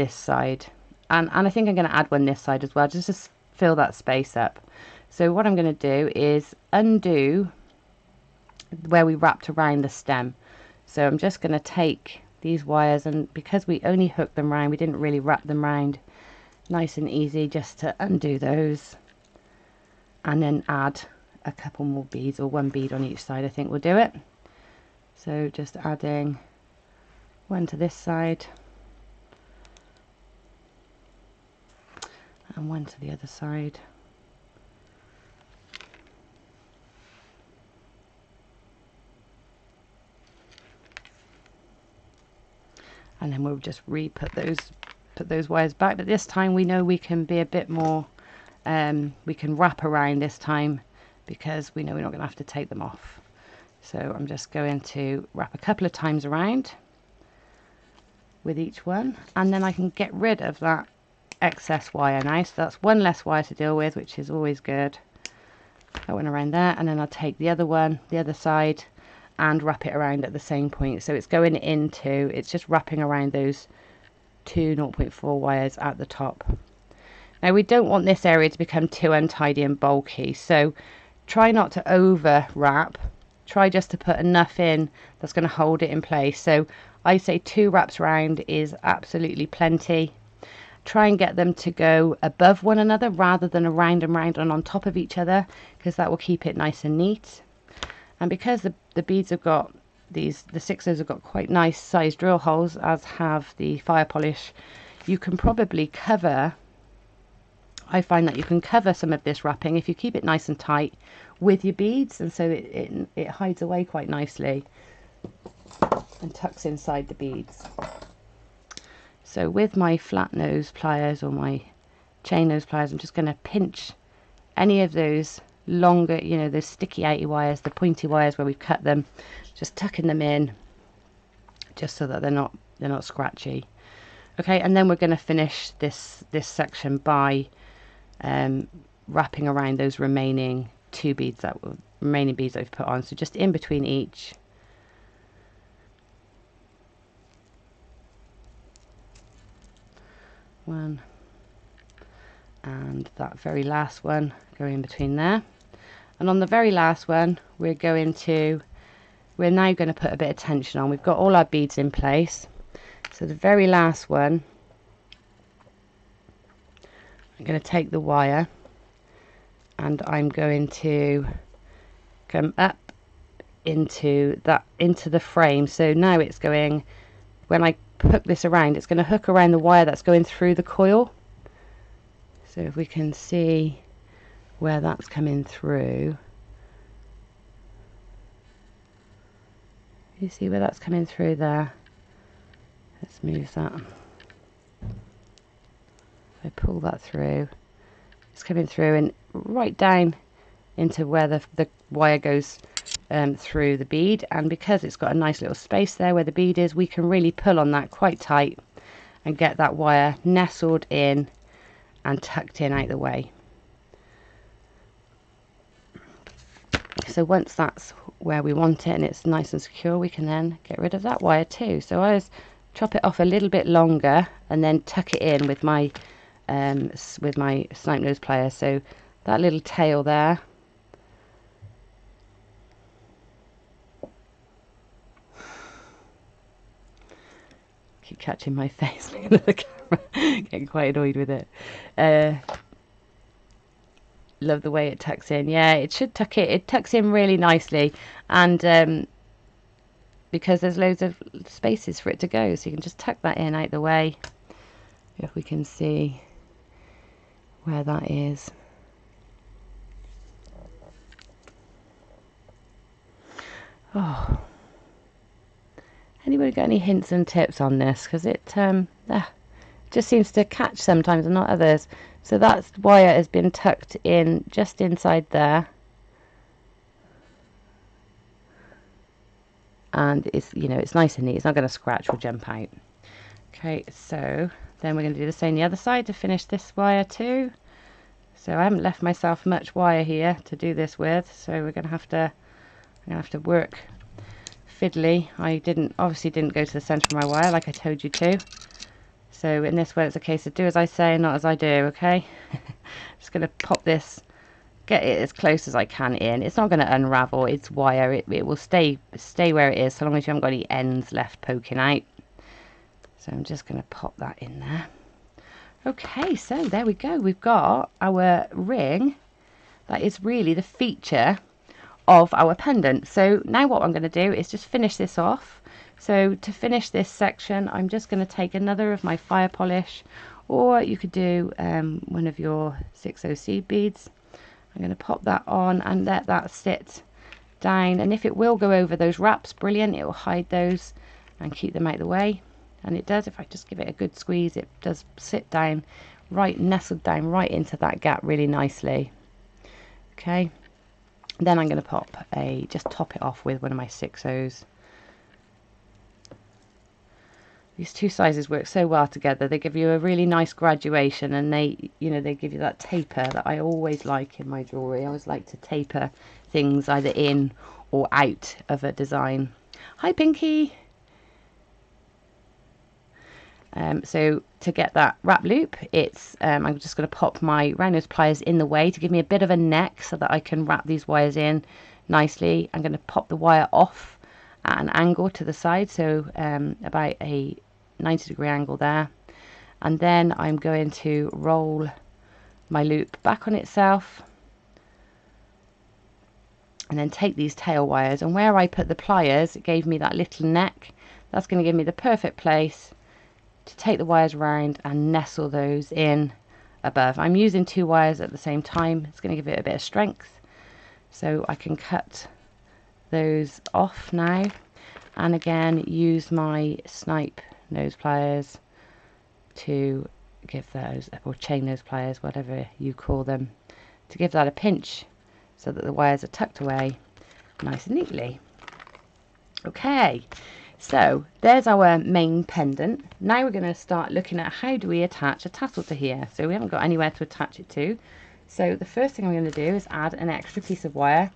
Speaker 1: side, and I think I'm going to add one this side as well, just to fill that space up. So what I'm going to do is undo where we wrapped around the stem. So I'm just going to take these wires, and because we only hooked them round, we didn't really wrap them round, nice and easy just to undo those and then add a couple more beads, or one bead on each side, I think will do it. So just adding one to this side and one to the other side. And then we'll just put those wires back, but this time we know we can be a bit more, we can wrap around this time, because we know we're not going to have to take them off. So I'm just going to wrap a couple of times around with each one, and then I can get rid of that excess wire now. So that's one less wire to deal with, which is always good. That one around there, and then I'll take the other one, the other side, and wrap it around at the same point. So it's going into, it's just wrapping around those two 0.4 wires at the top. Now we don't want this area to become too untidy and bulky, so try not to over wrap. Try just to put enough in that's going to hold it in place. So I say 2 wraps round is absolutely plenty. try and get them to go above one another rather than around and round and on top of each other, because that will keep it nice and neat. And because the beads have got the 6Os have got quite nice sized drill holes, as have the fire polish, you can probably cover, I find that you can cover some of this wrapping if you keep it nice and tight with your beads, and so it hides away quite nicely and tucks inside the beads. So with my flat nose pliers or my chain nose pliers, I'm just going to pinch any of those longer, you know, those sticky outy wires, the pointy wires where we've cut them, just tucking them in just so that they're not scratchy. Okay, and then we're going to finish this section by wrapping around those remaining beads that I've put on. So just in between each. One, and that very last one going in between there. And on the very last one, we're now going to put a bit of tension on. We've got all our beads in place. So the very last one, I'm going to take the wire and I'm going to come up into the frame. So now it's going, when I hook this around, it's going to hook around the wire that's going through the coil. So if we can see where that's coming through, you see where that's coming through there. Let's move that. If I pull that through, it's coming through and right down into where the wire goes through the bead. And because it's got a nice little space there where the bead is, we can really pull on that quite tight and get that wire nestled in and tucked in out the way. So once that's where we want it and it's nice and secure, we can then get rid of that wire too. So I just chop it off a little bit longer and then tuck it in with my snipe nose pliers. So that little tail there, keep catching my face looking at the camera, getting quite annoyed with it. Love the way it tucks in. Yeah, it should tuck it tucks in really nicely, and because there's loads of spaces for it to go, so you can just tuck that in out the way. If we can see where that is. Oh, anybody got any hints and tips on this? Because it just seems to catch sometimes and not others. So that wire has been tucked in just inside there, and it's, you know, it's nice and neat. It's not going to scratch or jump out. Okay, so then we're going to do the same the other side to finish this wire too. So I haven't left myself much wire here to do this with, so we're going to have to work fiddly. I obviously didn't go to the center of my wire like I told you to. So in this one, it's a case of do as I say, not as I do, okay? Just going to pop this, get it as close as I can in. It's not going to unravel, it's wire. It will stay where it is, so long as you haven't got any ends left poking out. So I'm just going to pop that in there. Okay, so there we go. We've got our ring. That is really the feature of our pendant. So now what I'm going to do is just finish this off. So to finish this section, I'm just going to take another of my fire polish, or you could do one of your 6O seed beads. I'm going to pop that on and let that sit down, and if it will go over those wraps, brilliant, it will hide those and keep them out of the way. And it does, if I just give it a good squeeze, it does sit down, right, nestled down right into that gap really nicely. Okay, then I'm going to just top it off with one of my 6Os. These two sizes work so well together. They give you a really nice graduation, and they give you that taper that I always like in my jewellery. I always like to taper things either in or out of a design. Hi Pinky! So to get that wrap loop, I'm just going to pop my round nose pliers in the way to give me a bit of a neck so that I can wrap these wires in nicely. I'm going to pop the wire off at an angle to the side, so about a 90-degree angle there, and then I'm going to roll my loop back on itself, and then take these tail wires, and where I put the pliers, it gave me that little neck. That's going to give me the perfect place to take the wires around and nestle those in above. I'm using 2 wires at the same time. It's going to give it a bit of strength, so I can cut those off now, and again use my snipe nose pliers to give those, or chain nose pliers, whatever you call them, to give that a pinch so that the wires are tucked away nice and neatly. Okay, so there's our main pendant. Now we're going to start looking at how do we attach a tassel to here. So we haven't got anywhere to attach it to. So the first thing I'm going to do is add an extra piece of wire.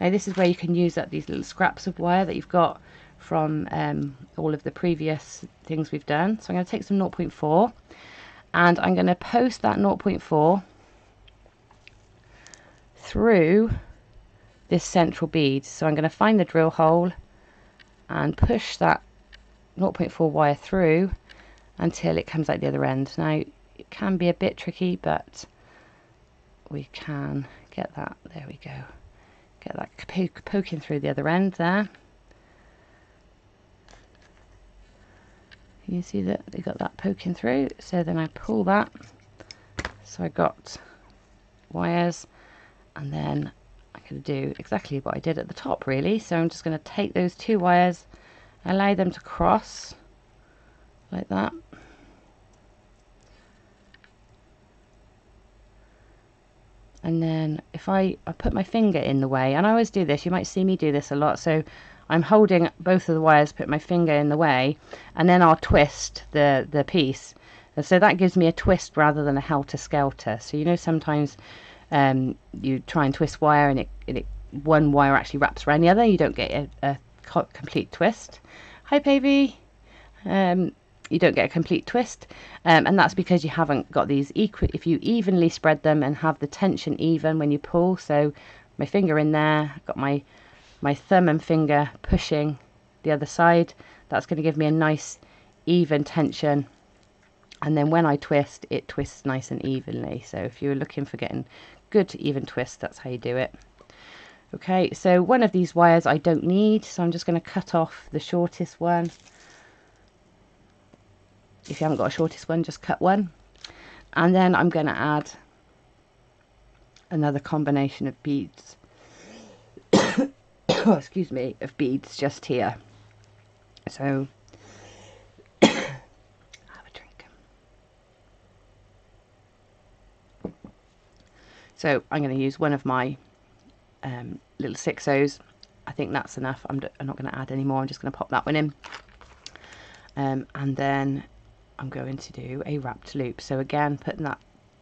Speaker 1: Now this is where you can use up these little scraps of wire that you've got from all of the previous things we've done. So I'm going to take some 0.4 and I'm going to post that 0.4 through this central bead. So I'm going to find the drill hole and push that 0.4 wire through until it comes out the other end. Now it can be a bit tricky, but we can get that, there we go, get that poking through the other end there. You see that they got that poking through, so then I pull that, so I got wires, and then I'm going to do exactly what I did at the top really. So I'm just going to take those 2 wires, allow them to cross like that, and then if I put my finger in the way, and I always do this, you might see me do this a lot, so I'm holding both of the wires, put my finger in the way, and then I'll twist the piece, and so that gives me a twist rather than a helter-skelter. So you know, sometimes you try and twist wire and it one wire actually wraps around the other, you don't get a complete twist. Hi Pavey. You don't get a complete twist, and that's because you haven't got these equal. If you evenly spread them and have the tension even when you pull, so my finger in there, I've got my thumb and finger pushing the other side, that's going to give me a nice even tension, and then when I twist, it twists nice and evenly. So if you're looking for getting good even twist, that's how you do it. Okay, so one of these wires I don't need, so I'm just going to cut off the shortest one. If you haven't got a shortest one, just cut one, and then I'm going to add another combination of beads oh, excuse me, of beads just here. So have a drink. So I'm going to use one of my little 6/0s. I think that's enough. I'm not going to add any more. I'm just going to pop that one in, and then I'm going to do a wrapped loop. So again, putting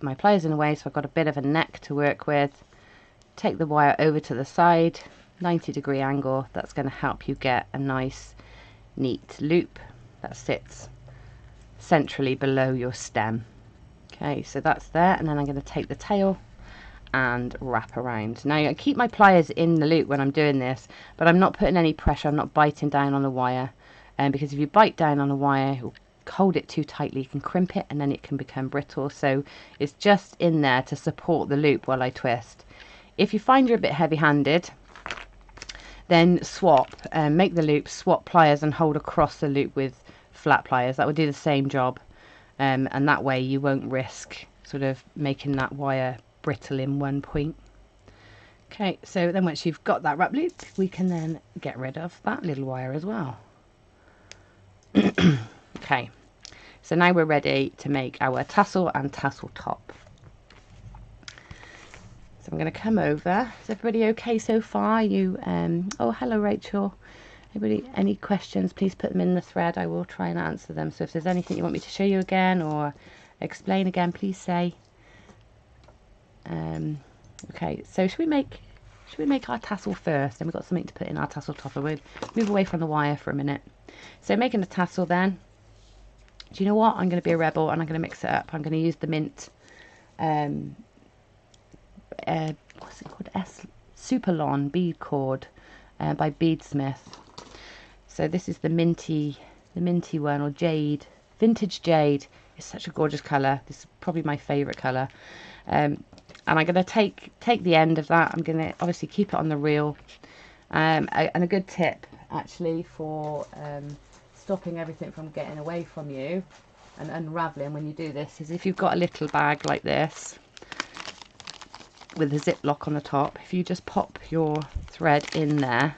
Speaker 1: my pliers in the way, so I've got a bit of a neck to work with. Take the wire over to the side, 90-degree angle. That's going to help you get a nice neat loop that sits centrally below your stem. Okay, so that's there, and then I'm going to take the tail and wrap around. Now I keep my pliers in the loop when I'm doing this, but I'm not putting any pressure, I'm not biting down on the wire, because if you bite down on the wire, it'll hold it too tightly, you can crimp it and then it can become brittle. So it's just in there to support the loop while I twist. If you find you're a bit heavy-handed, then swap, make the loop, swap pliers and hold across the loop with flat pliers. That would do the same job, and that way you won't risk sort of making that wire brittle in one point. Okay, so then once you've got that wrap loop, we can then get rid of that little wire as well. Okay, so now we're ready to make our tassel and tassel top. So I'm going to come over. Is everybody okay so far? You oh, hello Rachel. Anybody, any questions, please put them in the thread. I will try and answer them. So if there's anything you want me to show you again or explain again, please say. Okay, so should we make our tassel first? Then we've got something to put in our tassel topper. We'll move away from the wire for a minute. So making a tassel then. Do you know what? I'm going to be a rebel and I'm going to mix it up. I'm going to use the mint, what's it called? Superlon Bead Cord by Beadsmith. So this is the minty one, or jade, vintage jade. It's such a gorgeous colour. This is probably my favourite colour. And I'm going to take the end of that. I'm going to obviously keep it on the reel. And a good tip actually for stopping everything from getting away from you and unravelling when you do this is if you've got a little bag like this with a zip lock on the top, if you just pop your thread in there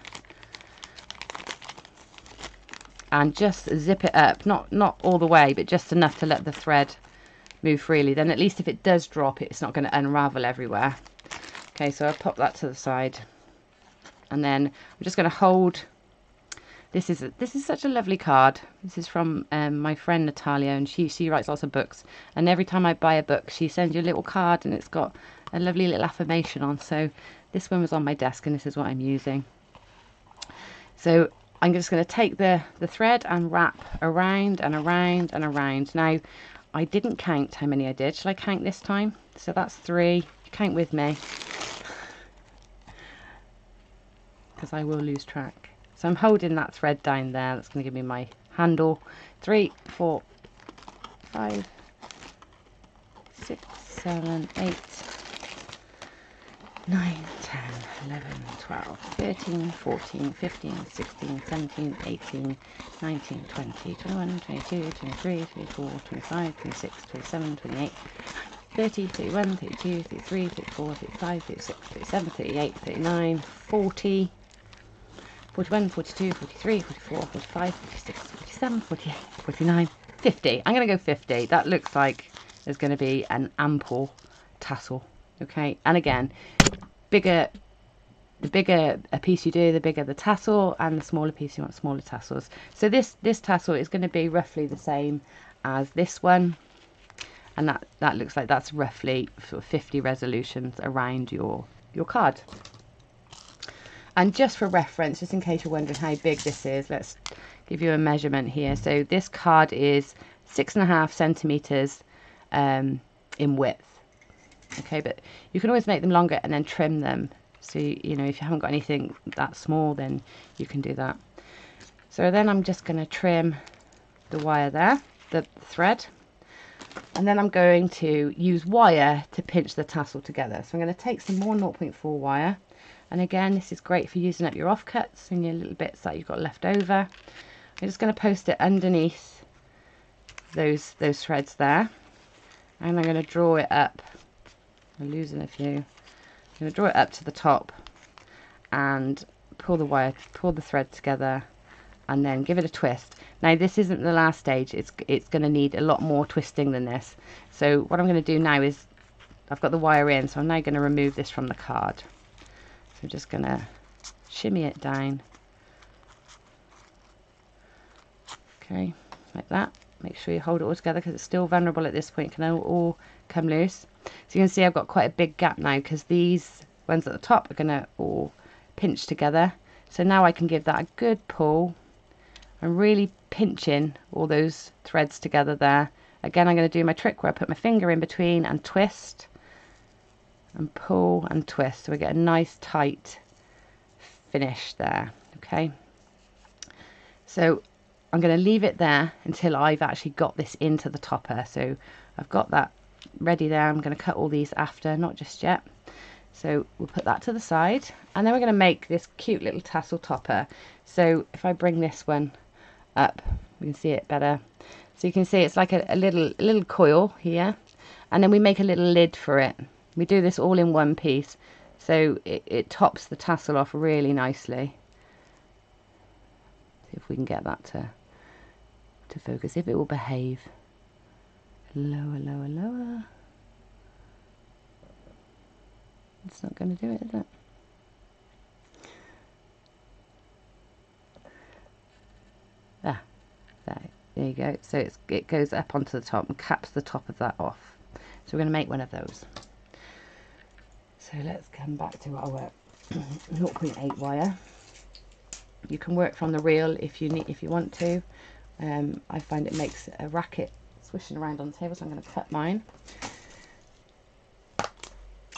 Speaker 1: and just zip it up, not all the way, but just enough to let the thread move freely, then at least if it does drop, it's not going to unravel everywhere. Okay, so I'll pop that to the side, and then I'm just going to hold. This is such a lovely card. This is from my friend Natalia, and she writes lots of books, and every time I buy a book she sends you a little card and it's got a lovely little affirmation on. So this one was on my desk and this is what I'm using. So I'm just going to take the thread and wrap around and around and around. Now I didn't count how many I did. Shall I count this time? So that's 3. Count with me because I will lose track. So I'm holding that thread down there. That's going to give me my handle. 3, 4, 5, 6, 7, 8, 9, 10, 11, 12, 13, 14, 15, 16, 17, 18, 19, 20, 21, 22, 23, 24, 25, 26, 27, 28, 30, 31, 32, 33, 34, 35, 36, 37, 38, 39, 40, 41, 42, 43, 44, 45, 46, 47, 48, 49, 50. I'm going to go 50. That looks like there's going to be an ample tassel. Okay, and again, the bigger a piece you do, the bigger the tassel, and the smaller piece you want smaller tassels. So this tassel is going to be roughly the same as this one, and that looks like that's roughly sort of 50 resolutions around your card. And just for reference, just in case you're wondering how big this is, let's give you a measurement here. So this card is 6.5 centimeters in width. Okay, but you can always make them longer and then trim them. So you know, if you haven't got anything that small, then you can do that. So then I'm just going to trim the wire there, the thread, and then I'm going to use wire to pinch the tassel together. So I'm going to take some more 0.4 wire. And again, this is great for using up your offcuts and your little bits that you've got left over. I'm just going to post it underneath those threads there. And I'm going to draw it up. I'm losing a few. I'm going to draw it up to the top and pull the thread together and then give it a twist. Now this isn't the last stage. It's going to need a lot more twisting than this. So what I'm going to do now is, I've got the wire in, so I'm now going to remove this from the card. So I'm just going to shimmy it down. Okay, like that. Make sure you hold it all together because it's still vulnerable at this point. It can all come loose. So you can see I've got quite a big gap now because these ones at the top are going to all pinch together. So now I can give that a good pull. I'm really pinching all those threads together there. Again, I'm going to do my trick where I put my finger in between and twist and pull and twist, so we get a nice tight finish there. Okay, so I'm going to leave it there until I've actually got this into the topper. So I've got that ready there. I'm going to cut all these after, not just yet. So we'll put that to the side, and then we're going to make this cute little tassel topper. So if I bring this one up, we can see it better. So you can see it's like a little coil here, and then we make a little lid for it. We do this all in one piece, so it tops the tassel off really nicely. See if we can get that to focus, if it will behave. Lower, lower, lower. It's not going to do it, is it? There you go. So it goes up onto the top and caps the top of that off. So we're going to make one of those. So let's come back to our 0.8 wire. You can work from the reel if you want to. I find it makes a racket swishing around on the table, so I'm going to cut mine.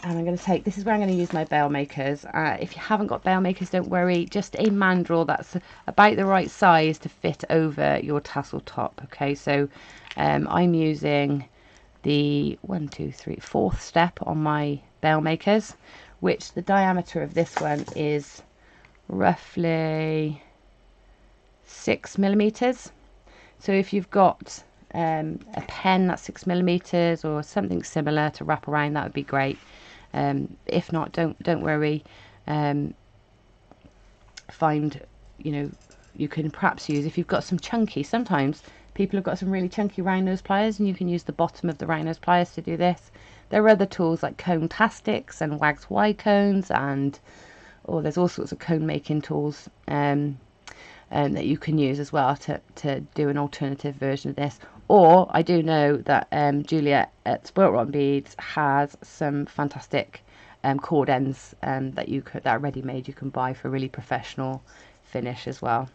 Speaker 1: And I'm going to take, this is where I'm going to use my bail makers. If you haven't got bail makers, don't worry, just a mandrel that's about the right size to fit over your tassel top. Okay, so I'm using the 4th step on my bail makers, which the diameter of this one is roughly 6 millimeters. So if you've got a pen that's 6 millimeters or something similar to wrap around, that would be great. If not, don't worry. Find, you can perhaps use, if you've got some chunky, sometimes people have got some really chunky round nose pliers, and you can use the bottom of the round nose pliers to do this. There are other tools like cone tastics and wax Y cones, and there's all sorts of cone making tools that you can use as well to do an alternative version of this. Or I do know that Juliet at Spoilt Rotten Beads has some fantastic cord ends that are ready made, you can buy for a really professional finish as well.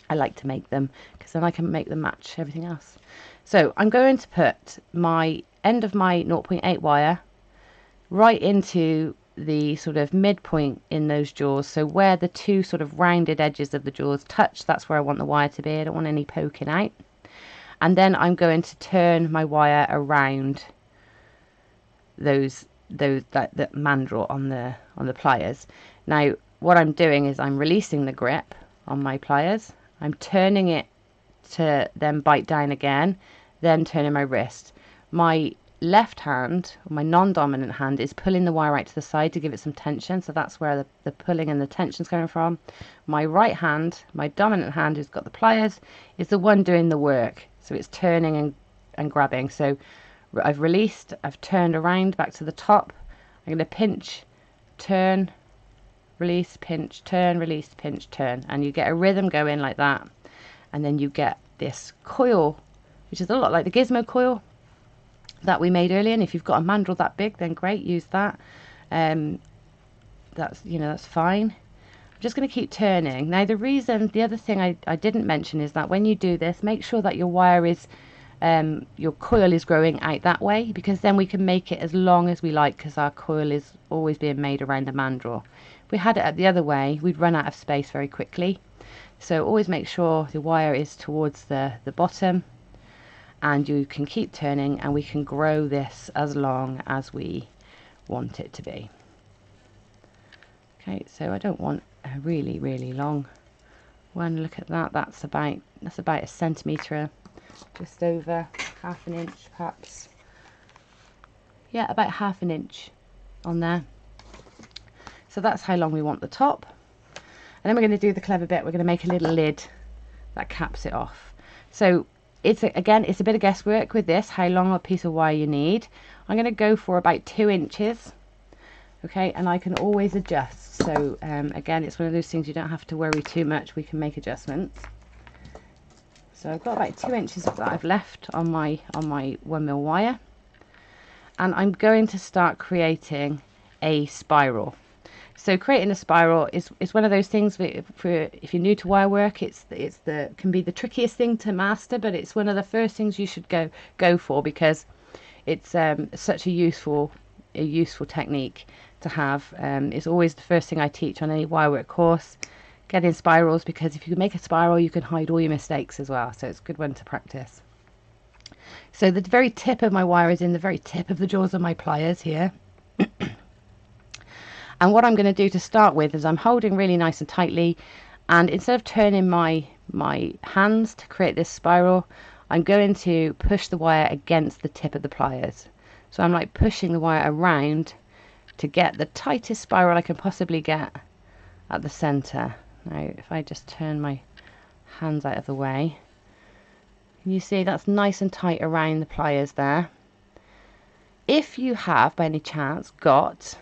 Speaker 1: I like to make them because then I can make them match everything else. So I'm going to put my end of my 0.8 wire right into the sort of midpoint in those jaws, so where the two sort of rounded edges of the jaws touch, that's where I want the wire to be. I don't want any poking out. And then I'm going to turn my wire around that mandrel on the pliers. Now what I'm doing is I'm releasing the grip on my pliers, I'm turning it to then bite down again, then turning my wrist. My left hand, or my non-dominant hand, is pulling the wire out to the side to give it some tension, so that's where the pulling and the tension's coming from. My right hand, my dominant hand, who's got the pliers, is the one doing the work, so it's turning and grabbing. So I've released, I've turned around back to the top, I'm going to pinch, turn, release, pinch, turn, release, pinch, turn, and you get a rhythm going like that. And then you get this coil, which is a lot like the Gizmo Coil that we made earlier. And if you've got a mandrel that big, then great, use that. That's fine. I'm just going to keep turning. Now the other thing I didn't mention is that when you do this, make sure that your wire is your coil is growing out that way, because then we can make it as long as we like, because our coil is always being made around the mandrel. If we had it the other way, we'd run out of space very quickly. So always make sure the wire is towards the bottom, and you can keep turning, and we can grow this as long as we want it to be. Okay, so I don't want a really, really long one. Look at that, that's about a centimetre, just over half an inch perhaps. Yeah, about half an inch on there. So that's how long we want the top. And then we're going to do the clever bit. We're going to make a little lid that caps it off. So again, it's a bit of guesswork with this, how long a piece of wire you need. I'm going to go for about 2 inches. Okay, and I can always adjust. So again, it's one of those things you don't have to worry too much. We can make adjustments. So I've got about 2 inches of that I've left on my 1mm wire. And I'm going to start creating a spiral. So creating a spiral is one of those things if you're new to wire work, can be the trickiest thing to master, but it's one of the first things you should go for, because it's such a useful technique to have. It's always the first thing I teach on any wire work course, getting spirals, because if you make a spiral you can hide all your mistakes as well, so it's a good one to practice. So the very tip of my wire is in the very tip of the jaws of my pliers here. And what I'm going to do to start with is I'm holding really nice and tightly, and instead of turning my hands to create this spiral, I'm going to push the wire against the tip of the pliers. So I'm like pushing the wire around to get the tightest spiral I can possibly get at the center. Now if I just turn my hands out of the way, you see that's nice and tight around the pliers there. If you have by any chance got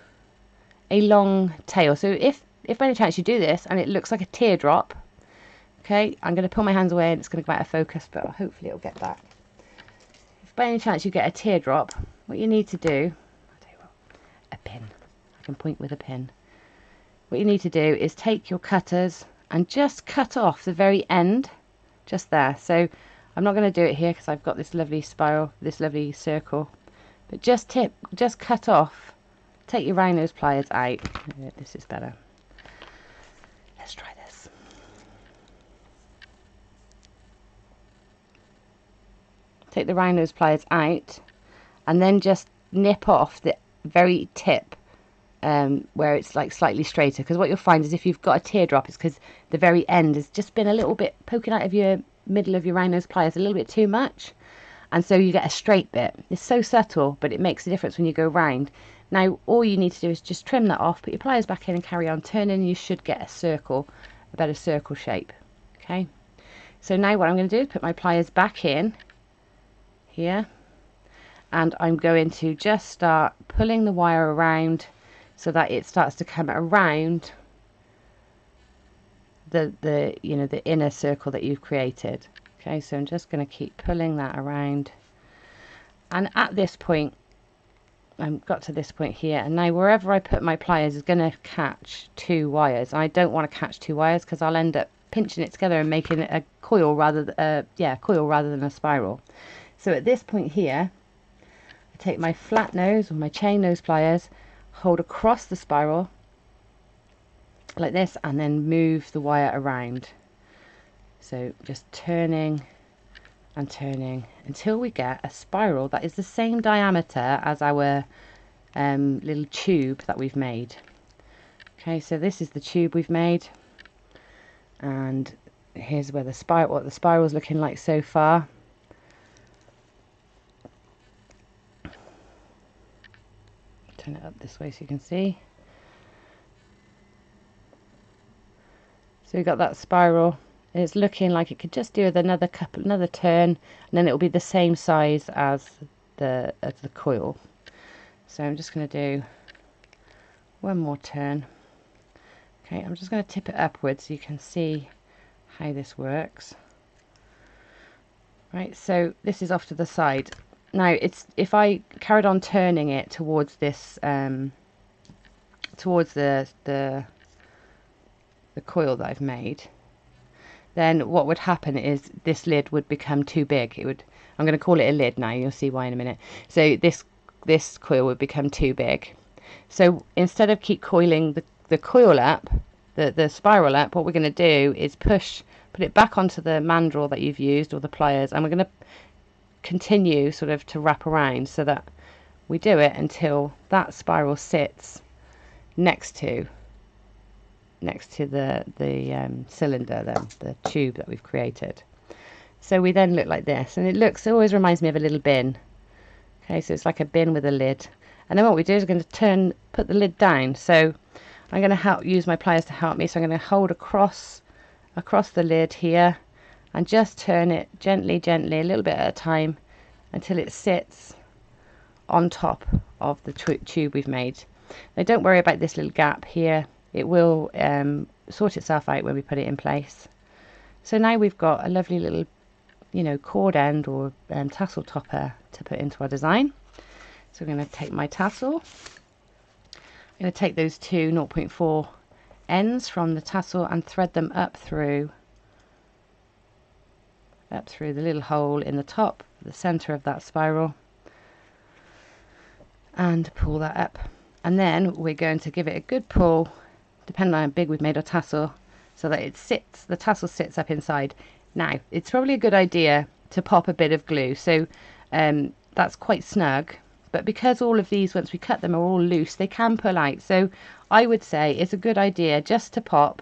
Speaker 1: a long tail, so if by any chance you do this and it looks like a teardrop, okay, I'm going to pull my hands away and it's going to go out of focus, but hopefully it'll get back. If by any chance you get a teardrop, what you need to do, I'll tell you what, a pin, I can point with a pin. What you need to do is take your cutters and just cut off the very end, just there. So I'm not going to do it here because I've got this lovely spiral, this lovely circle, but just cut off take your round nose pliers out. This is better. Let's try this. Take the round nose pliers out and then just nip off the very tip where it's like slightly straighter, because what you'll find is if you've got a teardrop, it's because the very end has just been a little bit poking out of your middle of your round nose pliers a little bit too much, and so you get a straight bit. It's so subtle, but it makes a difference when you go round. Now all you need to do is just trim that off, put your pliers back in and carry on turning, and you should get a circle, a better circle shape. Okay, so now what I'm going to do is put my pliers back in here, and I'm going to just start pulling the wire around so that it starts to come around the you know, the inner circle that you've created. Okay, so I'm just going to keep pulling that around, and at this point I've got to this point here, and now wherever I put my pliers is going to catch two wires. I don't want to catch two wires because I'll end up pinching it together and making it a coil rather than a spiral. So at this point here, I take my flat nose or my chain nose pliers, hold across the spiral like this, and then move the wire around. So just turning and turning until we get a spiral that is the same diameter as our little tube that we've made. Okay, so this is the tube we've made, and here's where what the spiral's looking like so far. Turn it up this way so you can see. So we've got that spiral. It's looking like it could just do with another turn, and then it will be the same size as the coil. So I'm just going to do one more turn. Okay, I'm just going to tip it upwards so you can see how this works. Right, so this is off to the side. Now if I carried on turning it towards this towards the coil that I've made, then what would happen is this lid would become too big. I'm going to call it a lid now, you'll see why in a minute. So this coil would become too big. So instead of keep coiling the coil up, the spiral up, what we're going to do is put it back onto the mandrel that you've used, or the pliers, and we're going to continue sort of to wrap around so that we do it until that spiral sits next to the cylinder, the tube that we've created. So we then look like this, and it always reminds me of a little bin. Okay, so it's like a bin with a lid, and then what we do is we're going to put the lid down. So I'm going to use my pliers to help me. So I'm going to hold across the lid here and just turn it gently, a little bit at a time, until it sits on top of the tube we've made. Now don't worry about this little gap here. It will sort itself out when we put it in place. So now we've got a lovely little, you know, cord end or tassel topper to put into our design. So I'm going to take my tassel. I'm going to take those two 0.4 ends from the tassel and thread them up through the little hole in the top, the center of that spiral, and pull that up. And then we're going to give it a good pull, depending on how big we've made our tassel, so that the tassel sits up inside. Now it's probably a good idea to pop a bit of glue, so that's quite snug, but because all of these, once we cut them, are all loose, they can pull out. So I would say it's a good idea just to pop,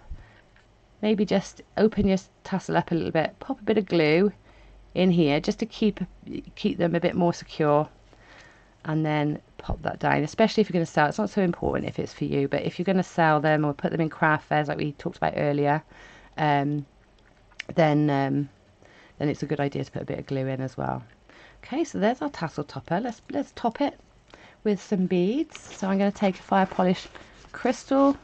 Speaker 1: maybe just open your tassel up a little bit, pop a bit of glue in here just to keep them a bit more secure, and then pop that down. Especially if you're going to sell, it's not so important if it's for you, but if you're going to sell them or put them in craft fairs like we talked about earlier, then it's a good idea to put a bit of glue in as well. Okay, so there's our tassel topper. Let's top it with some beads. So I'm going to take a fire polish crystal,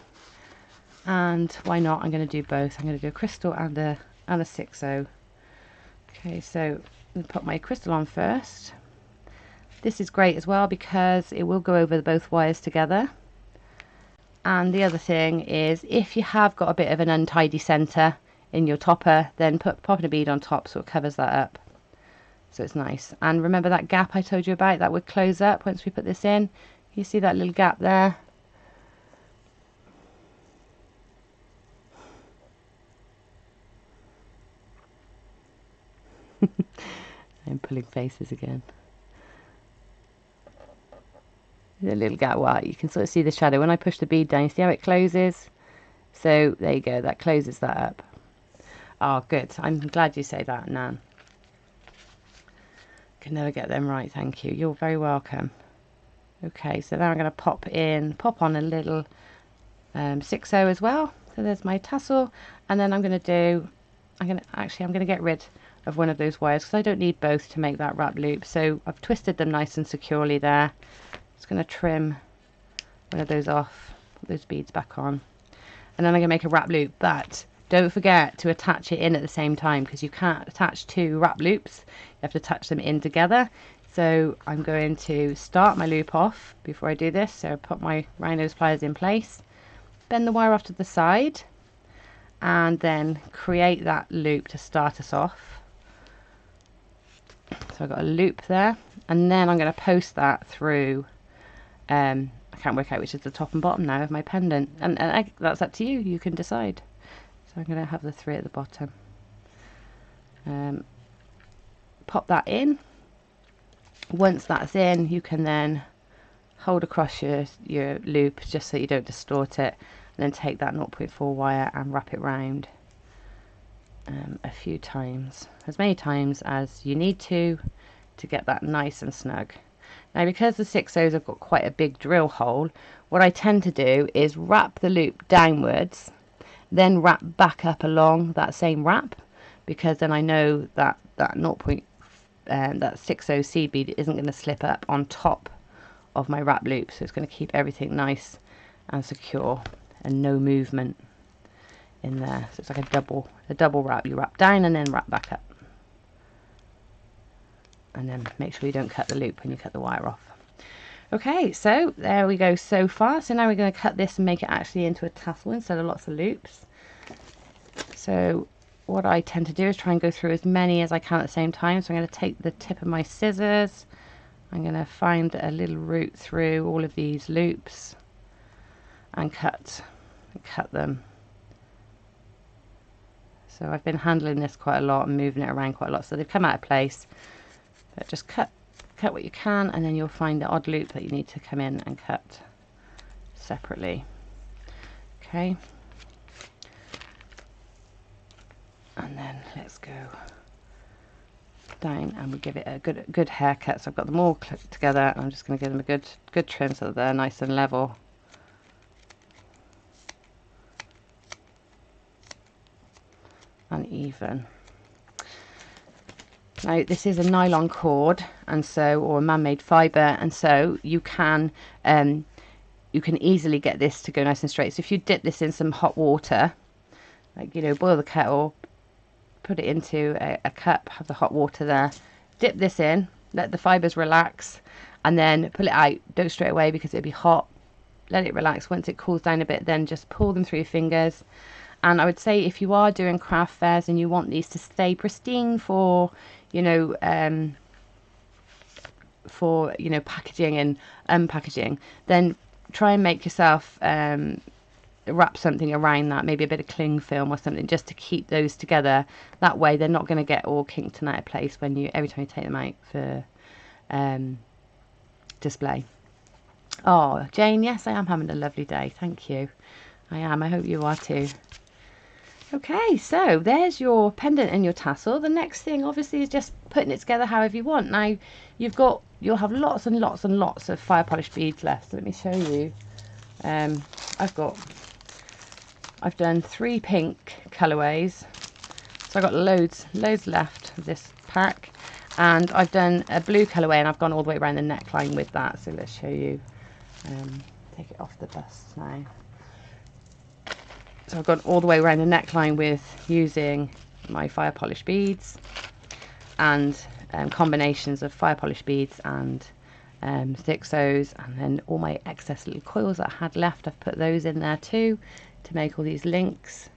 Speaker 1: and why not, I'm going to do both. I'm going to do a crystal and a 6/0. Okay, so I'm going to put my crystal on first. This is great as well because it will go over both wires together. And the other thing is, if you have got a bit of an untidy center in your topper, then popping a bead on top so it covers that up, so it's nice. And remember that gap I told you about that would close up once we put this in? You see that little gap there? I'm pulling faces again. There's a little gap. Wow, you can sort of see the shadow. When I push the bead down, you see how it closes? So there you go, that closes that up. Oh, good. I'm glad you say that, Nan. Can never get them right, thank you. You're very welcome. Okay, so now I'm going to pop on a little 6/0 as well. So there's my tassel, and then I'm going to get rid of one of those wires because I don't need both to make that wrap loop. So I've twisted them nice and securely there. Just going to trim one of those off, put those beads back on, and then I'm going to make a wrap loop. But don't forget to attach it in at the same time because you can't attach two wrap loops. You have to attach them in together. So I'm going to start my loop off before I do this. So I put my round nose pliers in place, bend the wire off to the side, and then create that loop to start us off. So I've got a loop there, and then I'm going to post that through. I can't work out which is the top and bottom now of my pendant, and that's up to you. You can decide. So I'm going to have the 3 at the bottom. Pop that in. Once that's in, you can then hold across your loop just so you don't distort it, and then take that 0.4 wire and wrap it round a few times, as many times as you need to get that nice and snug. Now, because the 6/0s have got quite a big drill hole, what I tend to do is wrap the loop downwards, then wrap back up along that same wrap, because then I know that that 6/0 seed bead isn't going to slip up on top of my wrap loop, so it's going to keep everything nice and secure and no movement in there. So it's like a double wrap. You wrap down and then wrap back up, and then make sure you don't cut the loop when you cut the wire off. Okay, so there we go so far. So now we're going to cut this and make it actually into a tassel instead of lots of loops. So what I tend to do is try and go through as many as I can at the same time. So I'm going to take the tip of my scissors. I'm going to find a little route through all of these loops and cut them. So I've been handling this quite a lot and moving it around quite a lot, so they've come out of place. But just cut what you can, and then you'll find the odd loop that you need to come in and cut separately. Okay. And then let's go down and we give it a good haircut. So I've got them all clipped together, and I'm just going to give them a good trim so that they're nice and level. And even. Now this is a nylon cord, and so, or a man-made fibre, and so you can easily get this to go nice and straight. So if you dip this in some hot water, like, you know, boil the kettle, put it into a cup, have the hot water there, dip this in, let the fibres relax, and then pull it out. Don't straight away because it'll be hot. Let it relax. Once it cools down a bit, then just pull them through your fingers. And I would say if you are doing craft fairs and you want these to stay pristine for, you know, packaging and unpackaging, then try and make yourself wrap something around that, maybe a bit of cling film or something, just to keep those together. That way they're not going to get all kinked and out of place when every time you take them out for display. Oh, Jane, yes, I am having a lovely day. Thank you. I am. I hope you are too. Okay, so there's your pendant and your tassel. The next thing obviously is just putting it together however you want. Now you'll have lots and lots and lots of fire polished beads left. So let me show you. I've done 3 pink colorways, so I've got loads left of this pack, and I've done a blue colorway, and I've gone all the way around the neckline with that. So let's show you. Take it off the bust now. So I've gone all the way around the neckline with using my fire polished beads and combinations of fire polished beads and 6/0s, and then all my excess little coils that I had left, I've put those in there too to make all these links.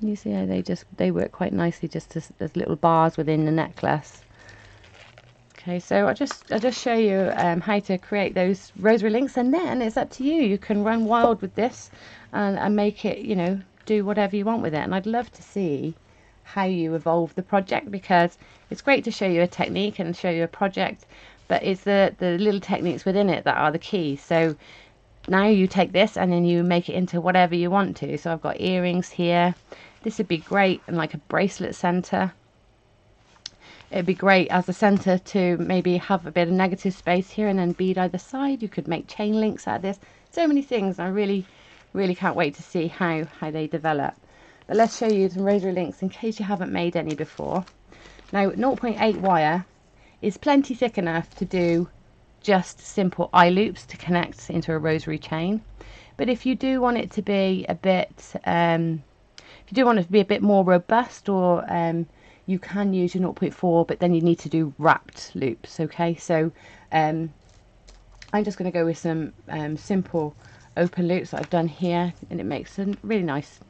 Speaker 1: You see how they work quite nicely just as little bars within the necklace. Okay, so I'll just show you how to create those rosary links, and then it's up to you. You can run wild with this and make it, you know, do whatever you want with it. And I'd love to see how you evolve the project, because it's great to show you a technique and show you a project, but it's the little techniques within it that are the key. So now you take this and then you make it into whatever you want to. So I've got earrings here. This would be great and like a bracelet center. It'd be great as a center to maybe have a bit of negative space here and then bead either side. You could make chain links out of this. So many things. I really can't wait to see how they develop. But let's show you some rosary links in case you haven't made any before. Now 0.8 wire is plenty thick enough to do just simple eye loops to connect into a rosary chain. But if you do want it to be a bit more robust, or you can use your 0.4, but then you need to do wrapped loops. Okay, so I'm just going to go with some simple open loops that I've done here, and it makes a really nice,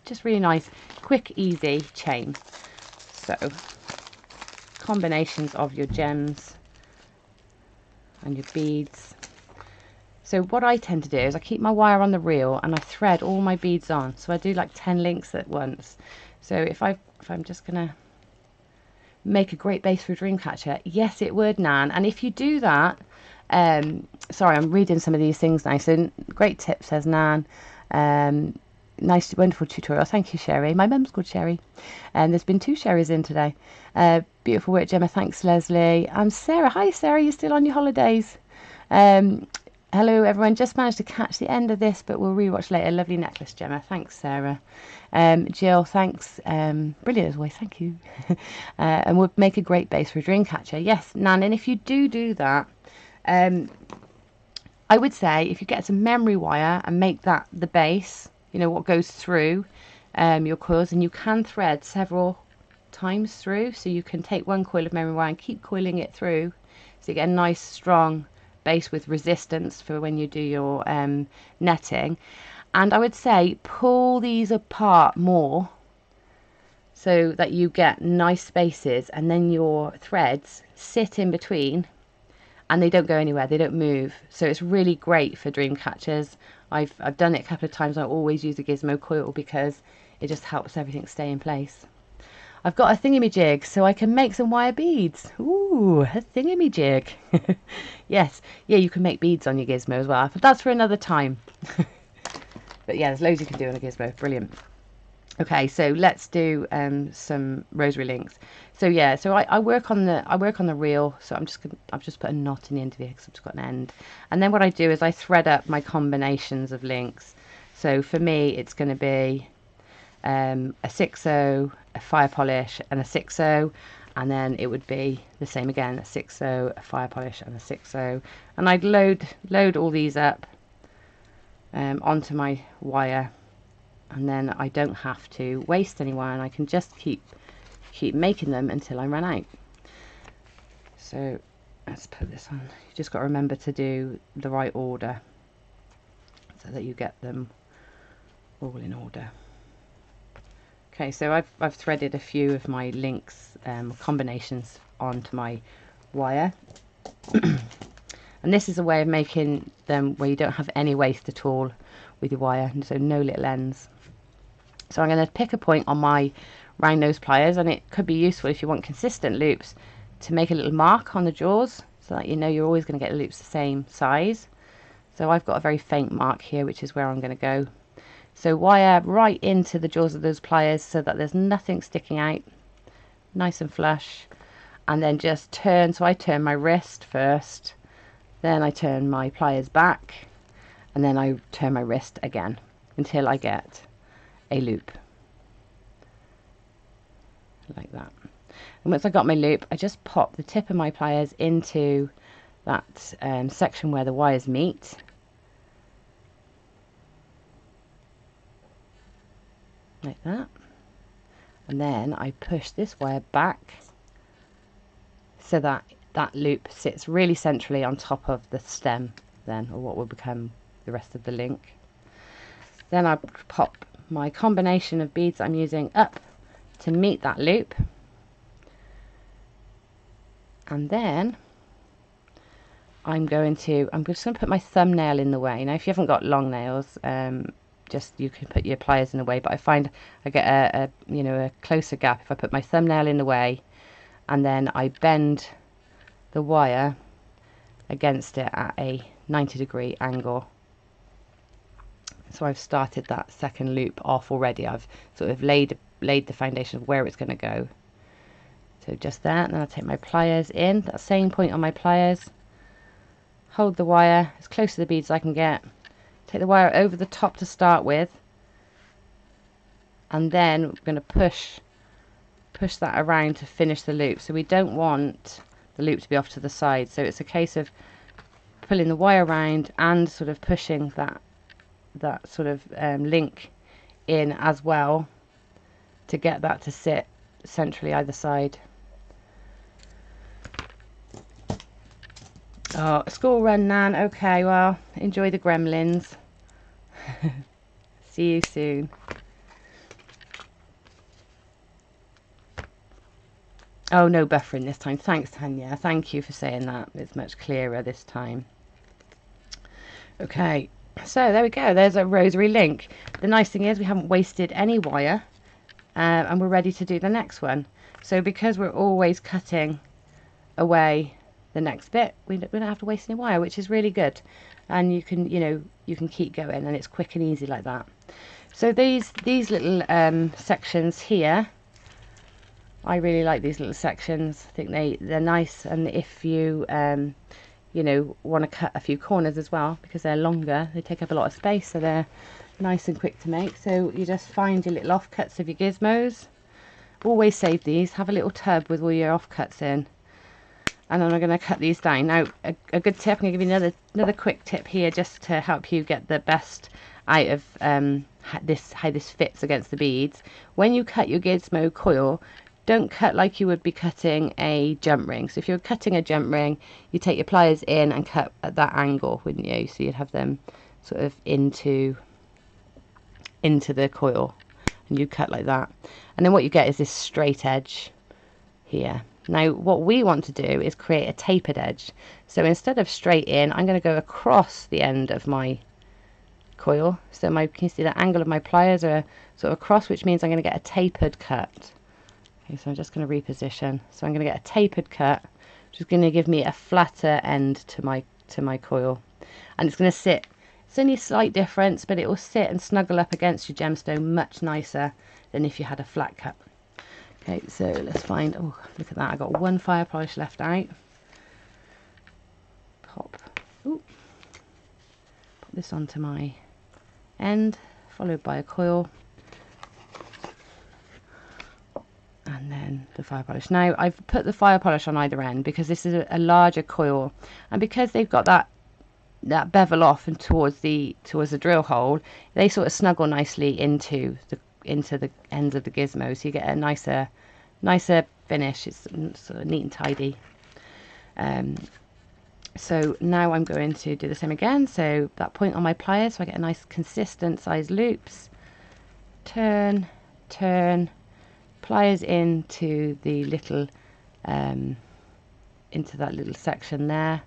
Speaker 1: quick, easy chain. So combinations of your gems and your beads. So what I tend to do is I keep my wire on the reel and I thread all my beads on. So I do like 10 links at once. So if I'm just gonna make a great base for a dream catcher, yes it would, Nan. And if you do that, sorry, I'm reading some of these things now. So great tip, says Nan. Nice, wonderful tutorial. Thank you, Sherry. My mum's called Sherry, and there's been 2 Sherrys in today. Beautiful work, Gemma. Thanks, Leslie. And Sarah. Hi, Sarah. You're still on your holidays. Hello, everyone. Just managed to catch the end of this, but we'll rewatch later. Lovely necklace, Gemma. Thanks, Sarah. Jill, thanks. Brilliant as always. Thank you. And we'll make a great base for a dream catcher. Yes, Nan. And if you do that, I would say if you get some memory wire and make that the base, you know, what goes through your coils, and you can thread several times through, so you can take one coil of memory wire and keep coiling it through, so you get a nice strong base with resistance for when you do your netting. And I would say pull these apart more so that you get nice spaces, and then your threads sit in between and they don't go anywhere, they don't move. So it's really great for dream catchers. I've done it a couple of times. I always use a Gizmo Coil because it just helps everything stay in place. I've got a thingamajig, so I can make some wire beads. Ooh, a thingamajig. Yes, yeah, you can make beads on your Gizmo as well, but that's for another time. But yeah, there's loads you can do on a Gizmo. Brilliant. Okay, so let's do some rosary links. So yeah, so I work on the reel. So I've just put a knot in the end of it because I've just got an end. And then what I do is I thread up my combinations of links. So for me, it's going to be a 6/0, a fire polish, and a 6/0, and then it would be the same again, a 6/0, a fire polish, and a 6/0. And I'd load all these up onto my wire, and then I don't have to waste any wire, and I can just keep making them until I run out. So let's put this on. You just got to remember to do the right order so that you get them all in order. Okay, so I've threaded a few of my links combinations onto my wire. And this is a way of making them where you don't have any waste at all with your wire, and so no little ends. So I'm going to pick a point on my round nose pliers, and it could be useful if you want consistent loops to make a little mark on the jaws so that you know you're always going to get the loops the same size. So I've got a very faint mark here, which is where I'm going to go. So wire right into the jaws of those pliers so that there's nothing sticking out, nice and flush, and then just turn. So I turn my wrist first, then I turn my pliers back, and then I turn my wrist again until I get a loop like that. And once I got my loop, I just pop the tip of my pliers into that section where the wires meet, like that, and then I push this wire back so that that loop sits really centrally on top of the stem then, or what will become the rest of the link. Then I pop my combination of beads I'm using up to meet that loop, and then I'm just going to put my thumbnail in the way. Now if you haven't got long nails, just you can put your pliers in the way, but I find I get a you know, a closer gap if I put my thumbnail in the way and then I bend the wire against it at a 90-degree angle. So I've started that second loop off already. I've sort of laid the foundation of where it's going to go. So just that, and then I'll take my pliers in, that same point on my pliers, hold the wire as close to the beads as I can get, take the wire over the top to start with, and then we're going to push that around to finish the loop. So we don't want the loop to be off to the side, so it's a case of pulling the wire around and sort of pushing that sort of link in as well to get that to sit centrally either side. Oh, school run, Nan. Okay, well, enjoy the gremlins. See you soon. Oh, no buffering this time. Thanks, Tanya. Thank you for saying that. It's much clearer this time. Okay, so there we go. There's a rosary link. The nice thing is we haven't wasted any wire, and we're ready to do the next one. So because we're always cutting away the next bit, we don't have to waste any wire, which is really good. And you can, you know, you can keep going, and it's quick and easy like that. So these little sections here, I really like these little sections. I think they're nice, and if you you know, want to cut a few corners as well, because they're longer, they take up a lot of space, so they're nice and quick to make. So you just find your little offcuts of your gizmos. Always save these. Have a little tub with all your offcuts in, and then I'm going to cut these down. Now a good tip, I'm going to give you another quick tip here, just to help you get the best out of how this fits against the beads. When you cut your Gizmo coil, don't cut like you would be cutting a jump ring. So if you're cutting a jump ring, you take your pliers in and cut at that angle, wouldn't you? So you'd have them sort of into the coil, and you cut like that. And then what you get is this straight edge here. Now what we want to do is create a tapered edge. So instead of straight in, I'm going to go across the end of my coil. So can you see the angle of my pliers are sort of across, which means I'm going to get a tapered cut. Okay, so I'm just going to reposition. So I'm going to get a tapered cut, which is going to give me a flatter end to my coil, and it's going to sit. It's only a slight difference, but it will sit and snuggle up against your gemstone much nicer than if you had a flat cut. Okay, so let's find. Oh, look at that! I got one fire polish left out. Pop this onto my end, followed by a coil. And then the fire polish. Now I've put the fire polish on either end because this is a larger coil, and because they've got that bevel off and towards the drill hole, they sort of snuggle nicely into the ends of the gizmo, so you get a nicer finish. It's sort of neat and tidy. So now I'm going to do the same again. So that point on my pliers, so I get a nice consistent size loops. Turn, pliers into the little into that little section there,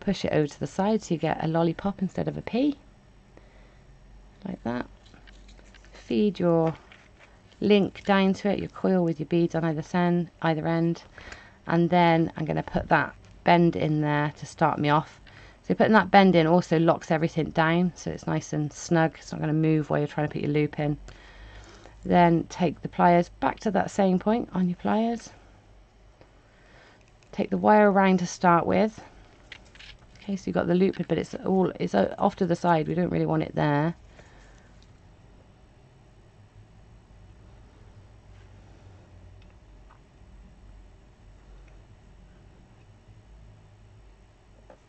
Speaker 1: push it over to the side so you get a lollipop instead of a pea, like that. Feed your link down to it, your coil with your beads on either end, and then I'm going to put that bend in there to start me off. So putting that bend in also locks everything down, so it's nice and snug. It's not going to move while you're trying to put your loop in. Then take the pliers back to that same point on your pliers. Take the wire around to start with. Okay, so you've got the loop, but it's off to the side. We don't really want it there.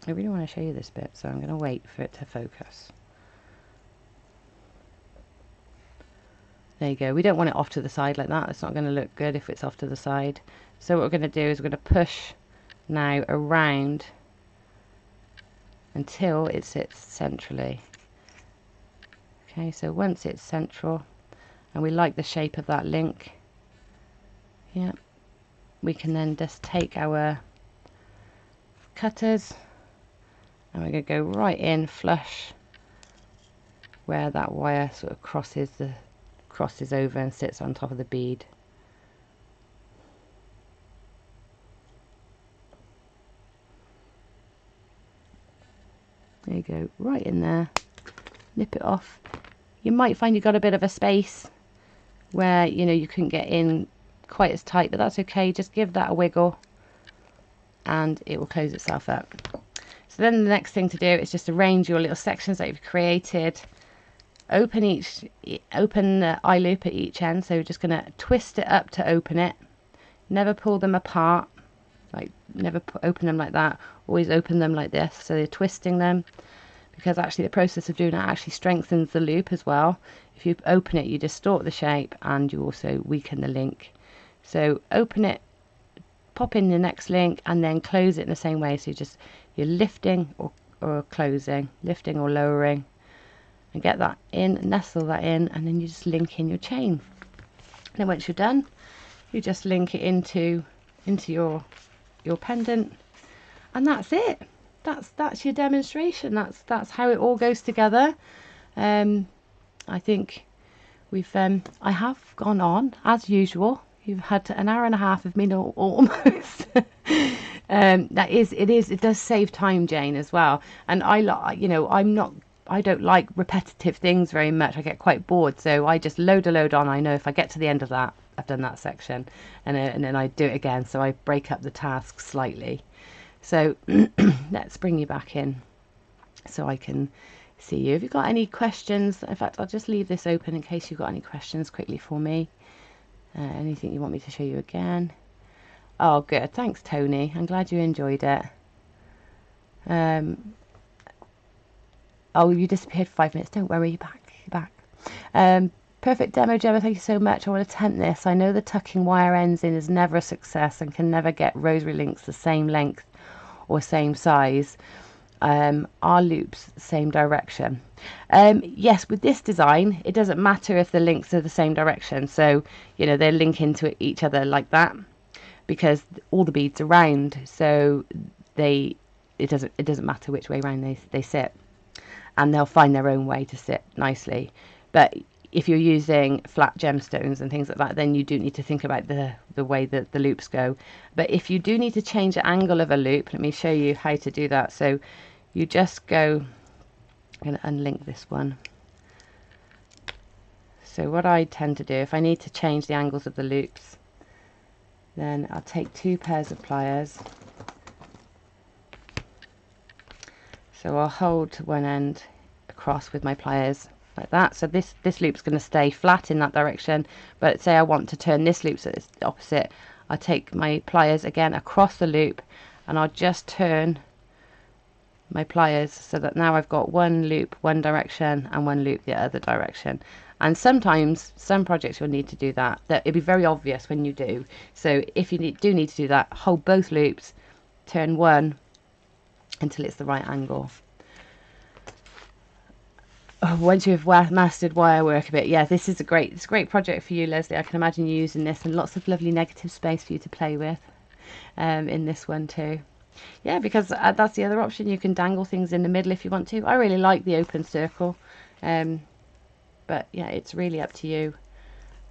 Speaker 1: I really want to show you this bit, so I'm going to wait for it to focus. There you go. We don't want it off to the side like that. It's not going to look good if it's off to the side. So what we're going to do is we're going to push now around until it sits centrally. Okay, so once it's central, and we like the shape of that link, yeah, we can then just take our cutters and we're going to go right in flush where that wire sort of crosses over and sits on top of the bead. There you go, right in there. Nip it off. You might find you've got a bit of a space where, you know, you couldn't get in quite as tight, but that's okay. Just give that a wiggle and it will close itself up. So then the next thing to do is just arrange your little sections that you've created. Open the eye loop at each end, so you're just going to twist it up to open it. Never pull them apart, like never open them like that. Always open them like this, so you're twisting them, because actually the process of doing that actually strengthens the loop as well. If you open it, you distort the shape and you also weaken the link. So open it, pop in the next link, and then close it in the same way. So you're lifting or closing, lifting or lowering, and get that in, nestle that in, and then you just link in your chain. And then once you're done, you just link it into your pendant, and that's it. That's your demonstration. That's how it all goes together. I think I have gone on as usual. You've had an hour and a half of me almost. It does save time, Jane, as well. And I don't like repetitive things very much. I get quite bored, so I just load on. I know if I get to the end of that, I've done that section, and then I do it again. So I break up the task slightly. So let's bring you back in so I can see you. If you've got any questions, in fact, I'll just leave this open in case you've got any questions quickly for me. Anything you want me to show you again? Oh, good. Thanks, Tony. I'm glad you enjoyed it. Oh, you disappeared for 5 minutes. Don't worry, you're back. You're back. Perfect demo, Gemma. Thank you so much. I want to attempt this. I know the tucking wire ends in is never a success and can never get rosary links the same length or same size. Our loops same direction. Yes, with this design, it doesn't matter if the links are the same direction. So, you know, they link into each other like that because all the beads are round. So it doesn't matter which way round they sit, and they'll find their own way to sit nicely. But if you're using flat gemstones and things like that, then you do need to think about the way that the loops go. But if you do need to change the angle of a loop, let me show you how to do that. So you just go, I'm going to unlink this one. So what I tend to do, if I need to change the angles of the loops, then I'll take 2 pairs of pliers. So I'll hold one end across with my pliers like that. So this loop's going to stay flat in that direction, but say I want to turn this loop so it's the opposite, I take my pliers again across the loop and I'll just turn my pliers so that now I've got one loop one direction and one loop the other direction. And sometimes some projects you'll need to do that it'll be very obvious when you do. So if you do need to do that, hold both loops, turn one until it's the right angle. Once you've mastered wire work a bit, yeah, it's a great project for you, Leslie. I can imagine you using this, and lots of lovely negative space for you to play with in this one too. Yeah, because that's the other option. You can dangle things in the middle if you want to. I really like the open circle, but yeah, it's really up to you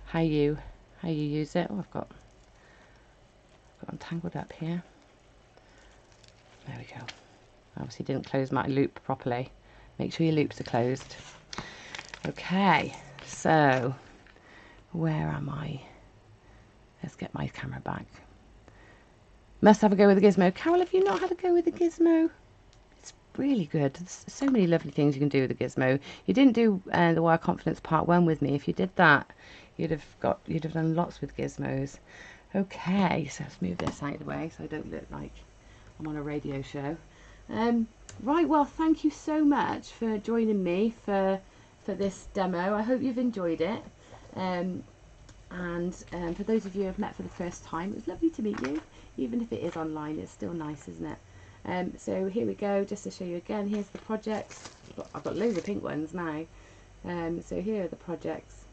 Speaker 1: how you use it. Oh, I've got entangled up here. There we go. Obviously didn't close my loop properly. Make sure your loops are closed. Okay, so where am I? Let's get my camera back. Must have a go with the Gizmo. Carol, have you not had a go with the Gizmo? It's really good. There's so many lovely things you can do with the Gizmo. You didn't do the Wire Confidence Part 1 with me. If you did that, you'd have done lots with Gizmos. Okay, so let's move this out of the way so I don't look like I'm on a radio show. Right, well, thank you so much for joining me for this demo. I hope you've enjoyed it. And for those of you who have met for the first time, it was lovely to meet you. Even if it is online, it's still nice, isn't it? So here we go, just to show you again. Here's the projects. I've got loads of pink ones now. So here are the projects,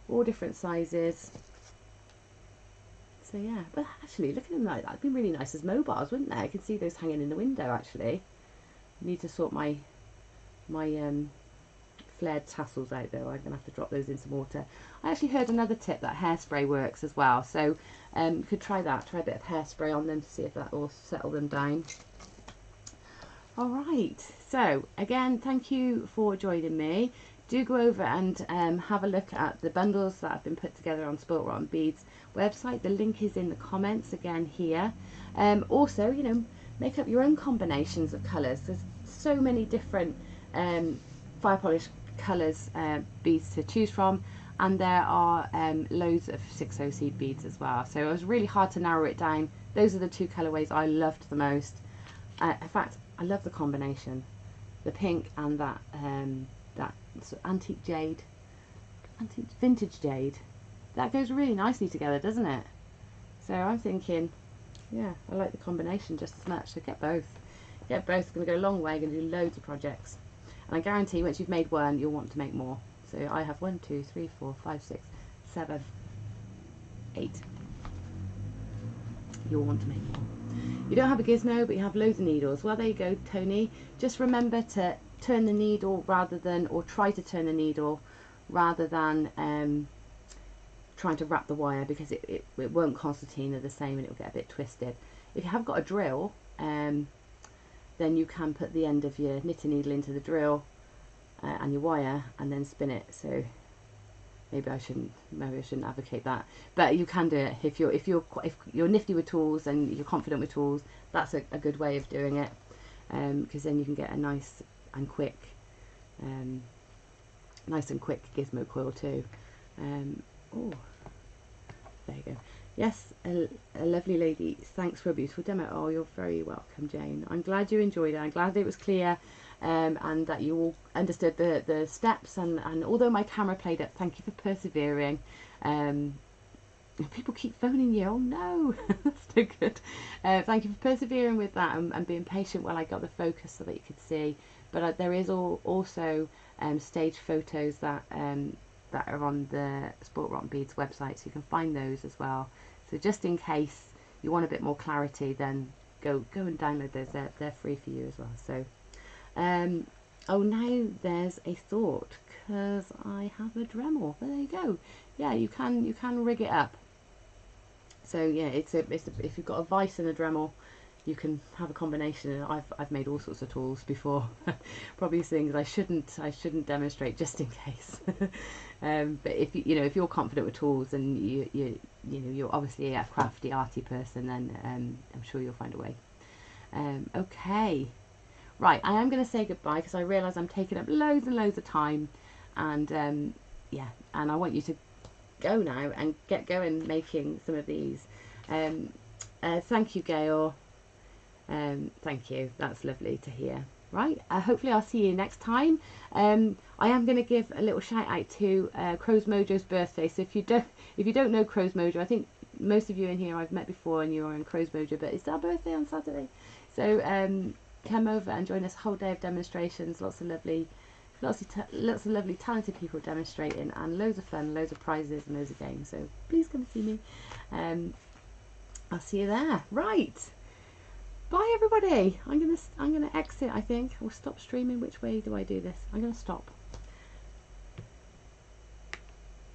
Speaker 1: all different sizes. So yeah, but actually, look at them like that. It'd be really nice as mobiles, wouldn't they? I can see those hanging in the window. Actually, I need to sort my flared tassels out though. I'm going to have to drop those in some water. I actually heard another tip that hairspray works as well, so you could try that. Try a bit of hairspray on them to see if that will settle them down. Alright, so again, thank you for joining me. Do go over and have a look at the bundles that have been put together on Spoilt Rotten Beads website. The link is in the comments again here. Also, you know, make up your own combinations of colours. There's so many different fire polish colours, beads to choose from, and there are loads of 6/0 seed beads as well. So it was really hard to narrow it down. Those are the two colourways I loved the most. In fact, I love the combination, the pink and that that sort of antique jade, vintage jade. That goes really nicely together, doesn't it? So I'm thinking, yeah, I like the combination just as much. So get both. Get both. It's going to go a long way. Going to do loads of projects, and I guarantee once you've made one, you'll want to make more. So I have 1, 2, 3, 4, 5, 6, 7, 8. You'll want to make more. You don't have a gizmo, but you have loads of needles. Well, there you go, Tony. Just remember to turn the needle rather than, or try to turn the needle rather than trying to wrap the wire, because it won't concertina the same and it'll get a bit twisted. If you have got a drill, then you can put the end of your knitting needle into the drill and your wire and then spin it. So maybe I shouldn't advocate that, but you can do it if you're nifty with tools and you're confident with tools. That's a good way of doing it, because then you can get a nice and quick Gizmo coil too. Oh, there you go. Yes, a lovely lady. Thanks for a beautiful demo. Oh, you're very welcome, Jane. I'm glad you enjoyed it. I'm glad that it was clear. And that you all understood the steps, and although my camera played up, thank you for persevering. People keep phoning you. Oh no, that's no good. Thank you for persevering with that and being patient while I got the focus so that you could see. But there is also stage photos that are on the Spoilt Rotten Beads website, so you can find those as well. So just in case you want a bit more clarity, then go and download those. They're free for you as well. So. Oh, now there's a thought, because I have a Dremel. There you go. Yeah, you can rig it up. So yeah, it's if you've got a vise and a Dremel, you can have a combination. I've made all sorts of tools before. Probably things I shouldn't demonstrate just in case. But if if you're confident with tools and you're obviously a crafty, arty person, then I'm sure you'll find a way. Okay. Right, I am going to say goodbye because I realise I'm taking up loads and loads of time, and yeah, and I want you to go now and get going making some of these. Thank you, Gail. Thank you. That's lovely to hear. Right, hopefully I'll see you next time. I am going to give a little shout out to Crow's Mojo's birthday. So if you don't know Crow's Mojo, I think most of you in here I've met before and you're in Crow's Mojo, but it's our birthday on Saturday. So come over and join us a whole day of demonstrations. Lots of lovely talented people demonstrating, and loads of fun, loads of prizes and loads of games. So please come and see me. I'll see you there. Right, bye everybody. I'm gonna exit. I think I'll stop streaming. Which way do I do this? I'm gonna stop.